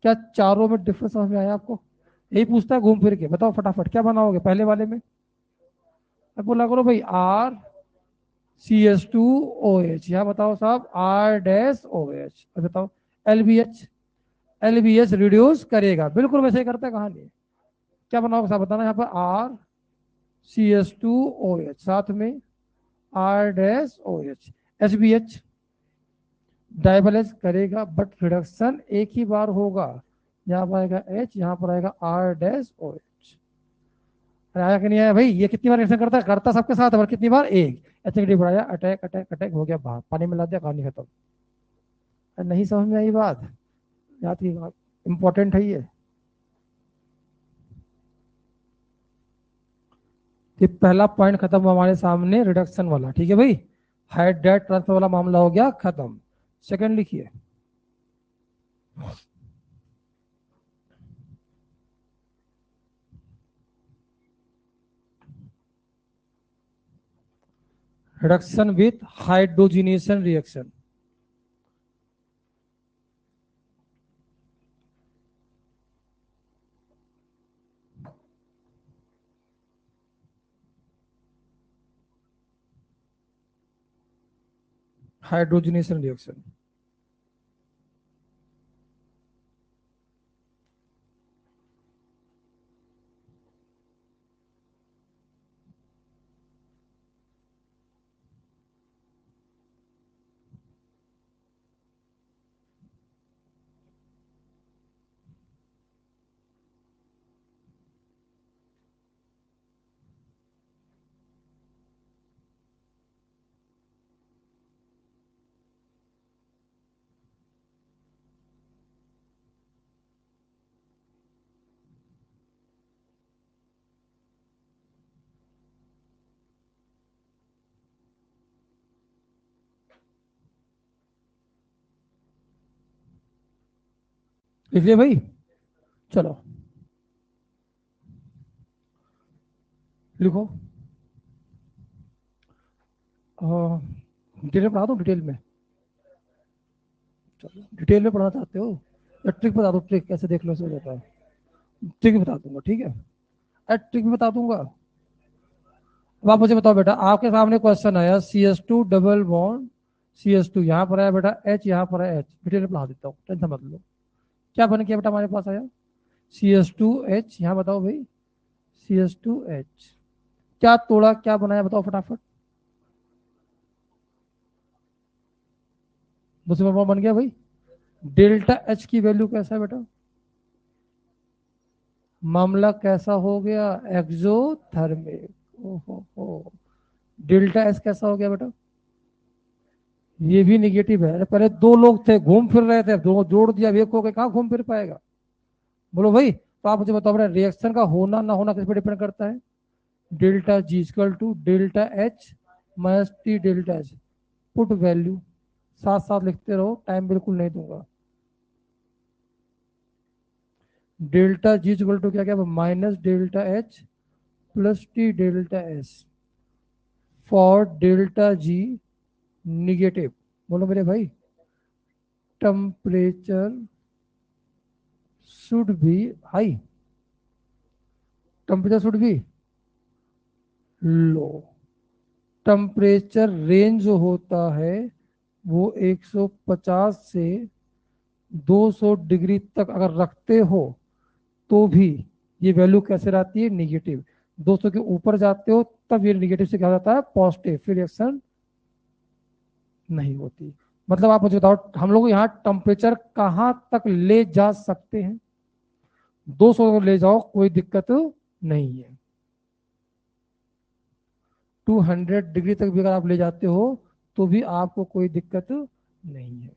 A: क्या चारों में डिफरेंस समझ में आया आपको? यही पूछता है घूम फिर के, बताओ फटाफट क्या बनाओगे पहले वाले में? अब बोला करो भाई RCH2OH, यहाँ बताओ साहब R-OH। अब बताओ LBH, LBH रिड्यूस करेगा, बिल्कुल वैसे ही करता है, कहां नहीं। क्या बनाओगे साहब बताना, यहाँ पर RCH2OH साथ में R-OH, SBH डायबलेज करेगा, बट रिडक्शन एक ही बार होगा। यहाँ पर आएगा H, यहाँ पर आएगा R-OH। आया कि नहीं आया भाई? ये कितनी बार रिएक्शन करता है? करता सबके साथ, और कितनी बार? एक। एच बढ़ाया, अटैक अटैक अटैक, हो गया बाहर, पानी मिला दिया, कहानी खत्म। नहीं समझ में आई बात? याद की बात इंपॉर्टेंट है ये कि पहला पॉइंट खत्म हुआ हमारे सामने, रिडक्शन वाला। ठीक है भाई, हाइड्रेट ट्रांसफर वाला मामला हो गया खत्म। सेकंड लिखिए, reduction with hydrogenation reaction. Hydrogenation reaction, लिख लिया भाई? चलो लिखो, डिटेल में पढ़ा दूँ, डिटेल में? चलो डिटेल में पढ़ना चाहते हो या ट्रिक बता दो, ट्रिक कैसे देख लो, सो जाता है। ट्रिक बता दूंगा, ठीक है? ट्रिक बता दूंगा। अब आप मुझे बताओ बेटा, आपके सामने क्वेश्चन आया CS2 डबल बॉन्ड CS2, यहाँ पर आया बेटा H, यहाँ पर है H। डिटेल में पढ़ा देता हूँ, टेंशन मत लो। क्या बन गया बेटा हमारे पास आया CS2H, यहाँ बताओ भाई CS2H। क्या तोड़ा, क्या बनाया, बताओ फटाफट। दूसरे नंबर बन गया भाई। डेल्टा H की वैल्यू कैसा है बेटा? मामला कैसा हो गया? एक्सोथर्मिक। ओहो हो। डेल्टा एस कैसा हो गया बेटा? ये भी निगेटिव है। पहले दो लोग थे घूम फिर रहे थे, दो जोड़ दिया, एक हो गए, कहाँ घूम फिर पाएगा? बोलो भाई। तो आप मुझे बताओ बेटा, रिएक्शन का होना ना होना किस पर डिपेंड करता है? Delta G equal to delta H minus T delta H. Put value साथ साथ लिखते रहो, टाइम बिल्कुल नहीं दूंगा। डेल्टा जी इक्वल टू क्या क्या, minus delta H plus T delta S for delta G negative. बोलो मेरे भाई, temperature should be high, temperature should be low. Temperature range जो होता है वो 150 से 200 डिग्री तक अगर रखते हो तो भी ये वैल्यू कैसे रहती है? निगेटिव। 200 के ऊपर जाते हो तब ये निगेटिव से क्या हो जाता है? पॉजिटिव। फिर रिएक्शन नहीं होती। मतलब आप मुझे बताओ, हम लोग यहाँ टेम्परेचर कहाँ तक ले जा सकते हैं? 200 ले जाओ, कोई दिक्कत नहीं है। 200 डिग्री तक भी अगर आप ले जाते हो तो भी आपको कोई दिक्कत नहीं है।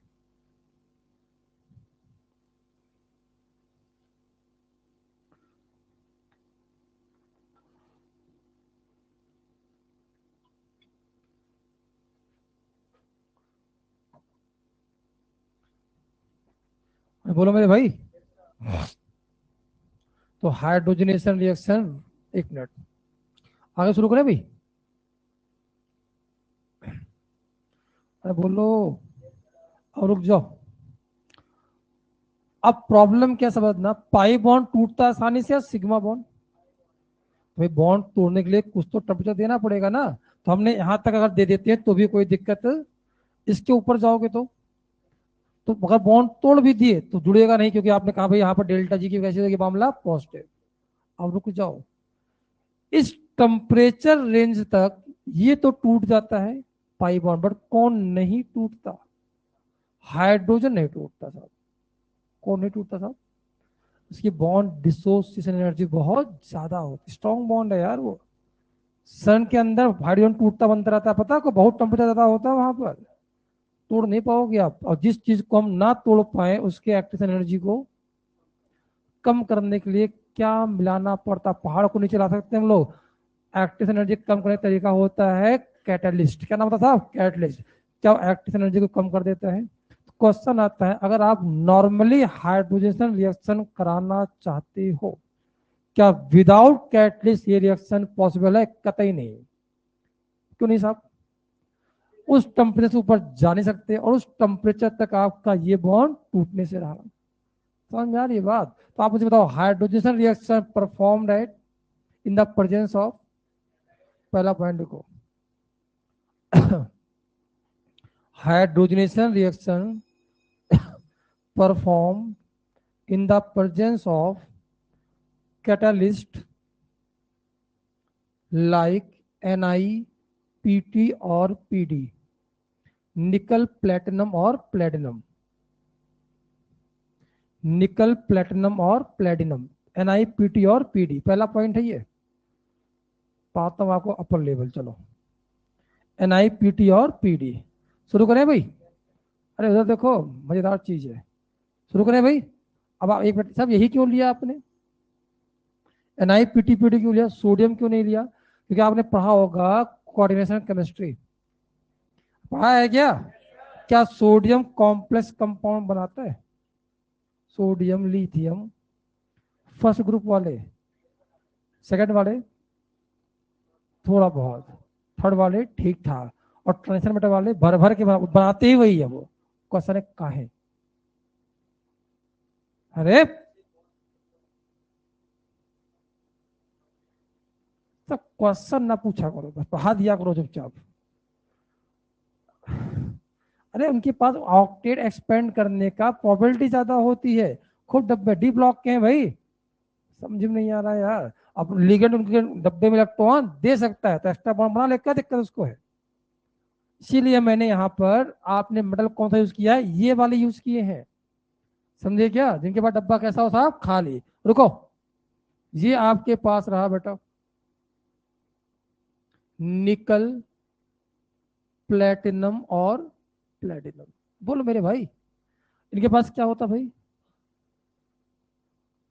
A: बोलो मेरे भाई। तो हाइड्रोजनेशन रिएक्शन, एक मिनट, आगे शुरू करें भाई? अरे बोलो, और रुक जाओ। अब प्रॉब्लम क्या समझना, पाई बॉन्ड टूटता है आसानी से या सिग्मा बॉन्ड? भाई बॉन्ड तोड़ने के लिए कुछ तो टेम्परेचर देना पड़ेगा ना। तो हमने यहां तक अगर दे देते हैं तो भी कोई दिक्कत, इसके ऊपर जाओगे तो अगर बॉन्ड तोड़ भी दिए तो जुड़ेगा नहीं, क्योंकि आपने कहा भाई यहाँ पर डेल्टा जी की वजह से मामला पॉजिटिव। अब रुक जाओ, इस टेम्परेचर रेंज तक ये तो टूट जाता है पाई बॉन्ड, बट कौन नहीं टूटता? हाइड्रोजन नहीं टूटता साहब। कौन नहीं टूटता साहब? इसकी बॉन्ड डिसोसिएशन एनर्जी बहुत ज्यादा होती, स्ट्रॉन्ग बॉन्ड है यार वो। सन के अंदर हाइड्रोजन टूटता बनता रहता है, पता है आपको? बहुत टेम्परेचर ज्यादा होता है वहां पर, तोड़ नहीं पाओगे आप। और जिस चीज को हम ना तोड़ पाए उसके एक्टिव एनर्जी को कम करने के लिए क्या मिलाना पड़ता? पहाड़ को नीचे ला सकते हैं हम लोग। एक्टिव एनर्जी कम करने का तरीका होता है कैटलिस्ट। क्या नाम होता था? कैटलिस्ट। क्या एक्टिव एनर्जी को कम कर देता है? क्वेश्चन आता है, अगर आप नॉर्मली हाइड्रोजन रिएक्शन कराना चाहते हो, क्या विदाउट कैटलिस्ट ये रिएक्शन पॉसिबल है? कतई नहीं। क्यों नहीं साहब? उस टेम्परेचर से ऊपर जा नहीं सकते और उस टेम्परेचर तक आपका ये बॉन्ड टूटने से रहा। समझ में आ रही है बात? तो आप मुझे बताओ, hydrogen reaction performed eight in the presence of, पहला पॉइंट देखो, hydrogenation reaction perform in the presence of catalyst like NiPt और Pd, निकल प्लेटिनम और प्लेटिनम, निकल प्लेटिनम और प्लेटिनम, NiPt और Pd। पहला पॉइंट है ये। पाता हूं आपको अपर लेवल, चलो। NiPt और Pd, शुरू करें भाई? अरे उधर देखो, मजेदार चीज है। शुरू करें भाई? अब आप एक मिनट साहब, यही क्यों लिया आपने? NiPt क्यों लिया, सोडियम क्यों नहीं लिया? क्योंकि आपने पढ़ा होगा कोऑर्डिनेशन केमिस्ट्री, पढ़ा है क्या? क्या सोडियम कॉम्प्लेक्स कंपाउंड बनाता है? सोडियम लिथियम, फर्स्ट ग्रुप वाले, सेकंड वाले थोड़ा बहुत, थर्ड वाले ठीक ठाक, और ट्रांजिशन मेटल वाले भर भर के बनाते ही वही है। वो क्वेश्चन है काहे। अरे तो क्वेश्चन ना पूछा करो, बस पढ़ा दिया करो चुपचाप। अरे उनके पास ऑक्टेट एक्सपेंड करने का प्रोबेबिलिटी ज्यादा होती है। खूब डब्बे डी ब्लॉक के हैं भाई, समझ में नहीं आ रहा है यार। अब लिगेंड उनके डब्बे में इलेक्ट्रॉन दे सकता है तो एक्स्ट्रा बॉन्ड बना ले, क्या दिक्कत उसको है। इसीलिए मैंने यहाँ पर आपने मेटल कौन सा यूज किया है, ये वाले यूज किए हैं, समझे क्या, जिनके पास डब्बा कैसा हो साहब खाली। रुको, ये आपके पास रहा बेटा निकल, प्लेटिनम और प्लेटिनम। बोलो मेरे भाई, इनके पास क्या होता भाई,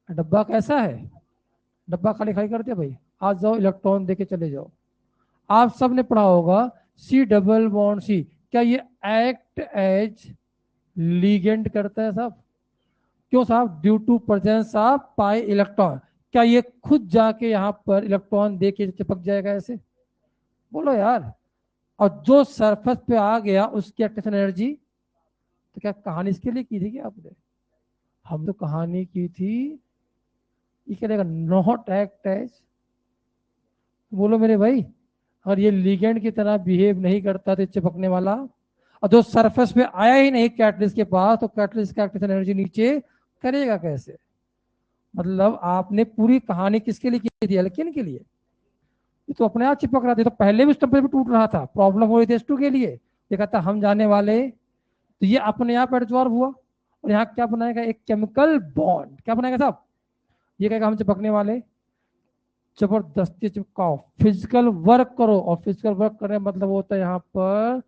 A: डब्बा कैसा है, डब्बा खाली खाली कर दिया भाई, आज जाओ इलेक्ट्रॉन देके चले जाओ। आप सब ने पढ़ा होगा सी डबल बॉन्ड सी, क्या ये एक्ट एज लीगेंड करता है साहब, क्यों साहब, due to presence of pi electron. क्या ये खुद जाके यहाँ पर इलेक्ट्रॉन देके चिपक जाएगा ऐसे, बोलो यार। और जो सरफेस पे आ गया उसकी एक्टिवेशन एनर्जी, तो क्या कहानी इसके लिए की थी क्या आपने, हम तो कहानी की थी ये क्या रहेगा नॉट एक्ट एज, बोलो मेरे भाई। और ये लिगेंड की तरह बिहेव नहीं करता तो चिपकने वाला, और जो सरफेस पे आया ही नहीं कैटलिस्ट के पास, तो कैटलिस्ट का एक्टिवेशन एनर्जी नीचे करेगा कैसे। मतलब आपने पूरी कहानी किसके लिए की थी, एल्केन के लिए। ये तो अपने आप चिपक रहा था, तो पहले भी उस टेम्परेचर पे टूट रहा था, प्रॉब्लम हो रही थी S2 के लिए, ये कहता हम जाने वाले, तो ये अपने आप एडजॉर्ब हुआ। और यहाँ क्या बनाएगा, एक केमिकल बॉन्ड, क्या बनाएगा साहब, ये कहेगा हम चिपकने वाले, जबरदस्ती चिपकाओ, फिजिकल वर्क करो, और फिजिकल वर्क करने मतलब होता है यहाँ पर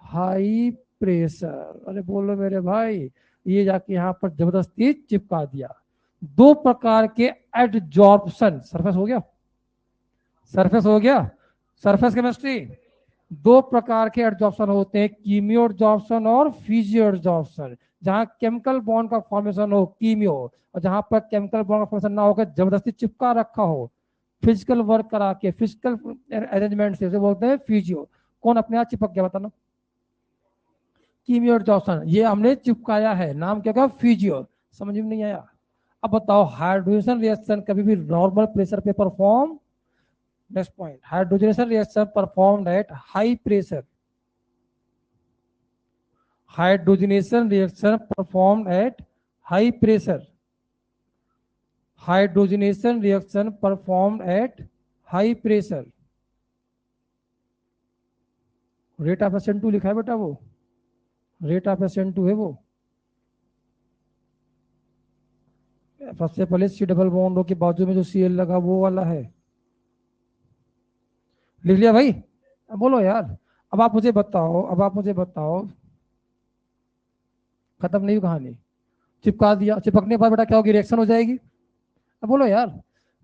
A: हाई प्रेशर। अरे बोलो मेरे भाई, ये जाके यहाँ पर जबरदस्ती चिपका दिया। दो प्रकार के एडजॉर्प्शन, सरफेस हो गया, सरफेस हो गया, सरफेस केमिस्ट्री। दो प्रकार के एडजॉर्प्शन होते हैं, कीमियो एडजॉर्प्शन और फिजियो एडजॉर्प्शन। जहां केमिकल बॉन्ड का फॉर्मेशन हो कीमियो, और जहां पर केमिकल बॉन्ड का फॉर्मेशन ना होकर जबरदस्ती चिपका रखा हो, फिजिकल वर्क करा के, फिजिकल अरेंजमेंट से, बोलते हैं फिजियो। कौन अपने आप चिपक गया बताना, कीमियो एडजॉर्प्शन, ये हमने चिपकाया है, नाम क्या क्या फिजियो। समझ में नहीं आया। अब बताओ हाइड्रोजन रिएक्शन कभी भी नॉर्मल प्रेशर पे perform, next point, hydrogenation reaction performed at high pressure, hydrogenation reaction performed at high pressure, hydrogenation reaction performed at high pressure। Rate of SN2 लिखा है बेटा, वो रेट ऑफ SN2 है वो। सबसे पहले सी डबल बॉन्ड के बाजू में जो Cl लगा वो वाला है, लिख लिया भाई। अब बोलो यार, अब आप मुझे बताओ, अब आप मुझे बताओ, खत्म नहीं हुई कहानी, चिपका दिया, चिपकने के बाद बेटा क्या होगी, रिएक्शन हो जाएगी। अब बोलो यार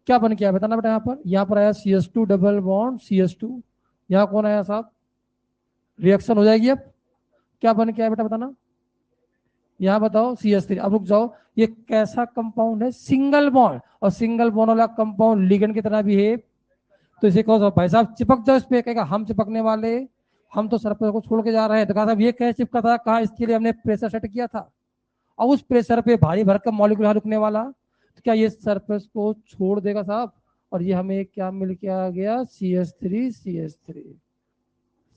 A: क्या बन गया बताना बेटा, यहाँ पर आया CS2 डबल बॉन्ड CS2, यहाँ कौन आया साहब, रिएक्शन हो जाएगी। अब क्या बन के आया बेटा बताना, यहाँ बताओ CS3। अब रुक जाओ, ये कैसा कंपाउंड है, सिंगल बॉन्ड, और सिंगल बॉन्ड वाला कंपाउंड लिगेंड की तरह बिहेव, तो इसे कहो भाई साहब चिपक जाओ इस पे, कहेगा हम चिपकने वाले, हम तो सरफेस को छोड़ के जा रहे हैं। तो कहा साहब ये कैसे चिपका था, कहा इसके लिए हमने प्रेशर सेट किया था, और उस प्रेशर पे भारी भरकम मॉलिक्यूल रुकने वाला, तो क्या ये सरफेस को छोड़ देगा साहब, और ये हमें क्या मिल के आ गया, CH3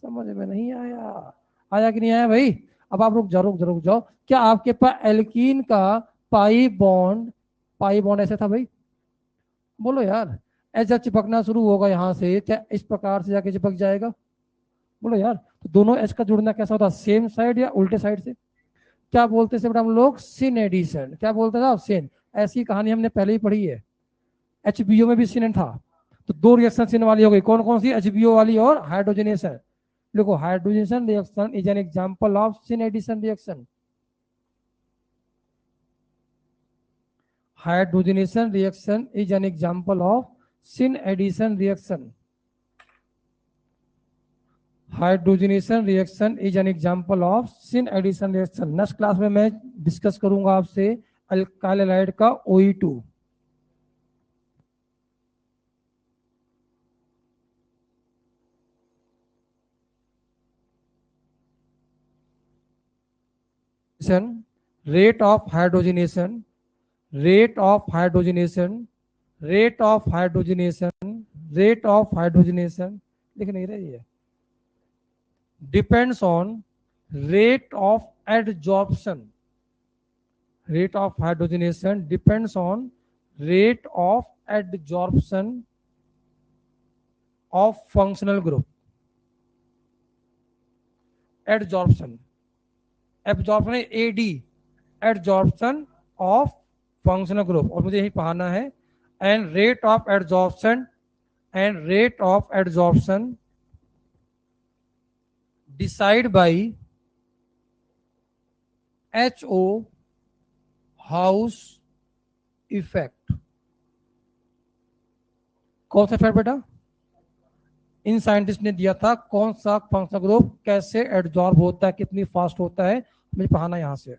A: समझ में नहीं आया, आया कि नहीं आया भाई। अब आप रुक जाओ, रुक जाओ, रुक जाओ, क्या आपके पास एल्कीन का पाई बॉन्ड ऐसे था भाई, बोलो यार। ऐसा चिपकना शुरू होगा यहाँ से, क्या इस प्रकार से जाके चिपक जाएगा, बोलो यार। तो दोनों एच का जुड़ना कैसा होता है, सेम साइड या उल्टे साइड से, क्या बोलते हैं हम लोग, सिन एडिशन, क्या बोलते थे आप, सिन। ऐसी कहानी हमने पहले ही पढ़ी है, HBO में भी सिन था। तो दो रिएक्शन सिन वाली हो गई, कौन कौन सी, HBO वाली और हाइड्रोजनेशन। देखो hydrogenation reaction is an example of syn addition reaction, hydrogenation reaction is an example of syn addition reaction, hydrogenation reaction is an example of syn addition reaction. Next class में मैं discuss करूंगा आपसे alkyl halide का OE2। rate of hydrogenation, rate of hydrogenation, rate of hydrogenation, rate of hydrogenation, लिख नहीं रही है, depends on rate of adsorption. Rate of hydrogenation depends on rate of adsorption of functional group. Adsorption, absorption है AD, adsorption of functional group, और मुझे यही पढ़ाना है. And rate of adsorption decide by HO house effect. कौन सा effect बेटा? इन scientist ने दिया था कौन सा फंक्शनल ग्रुप कैसे एडजॉर्ब होता है, कितनी फास्ट होता है, मुझे पढ़ाना यहां से.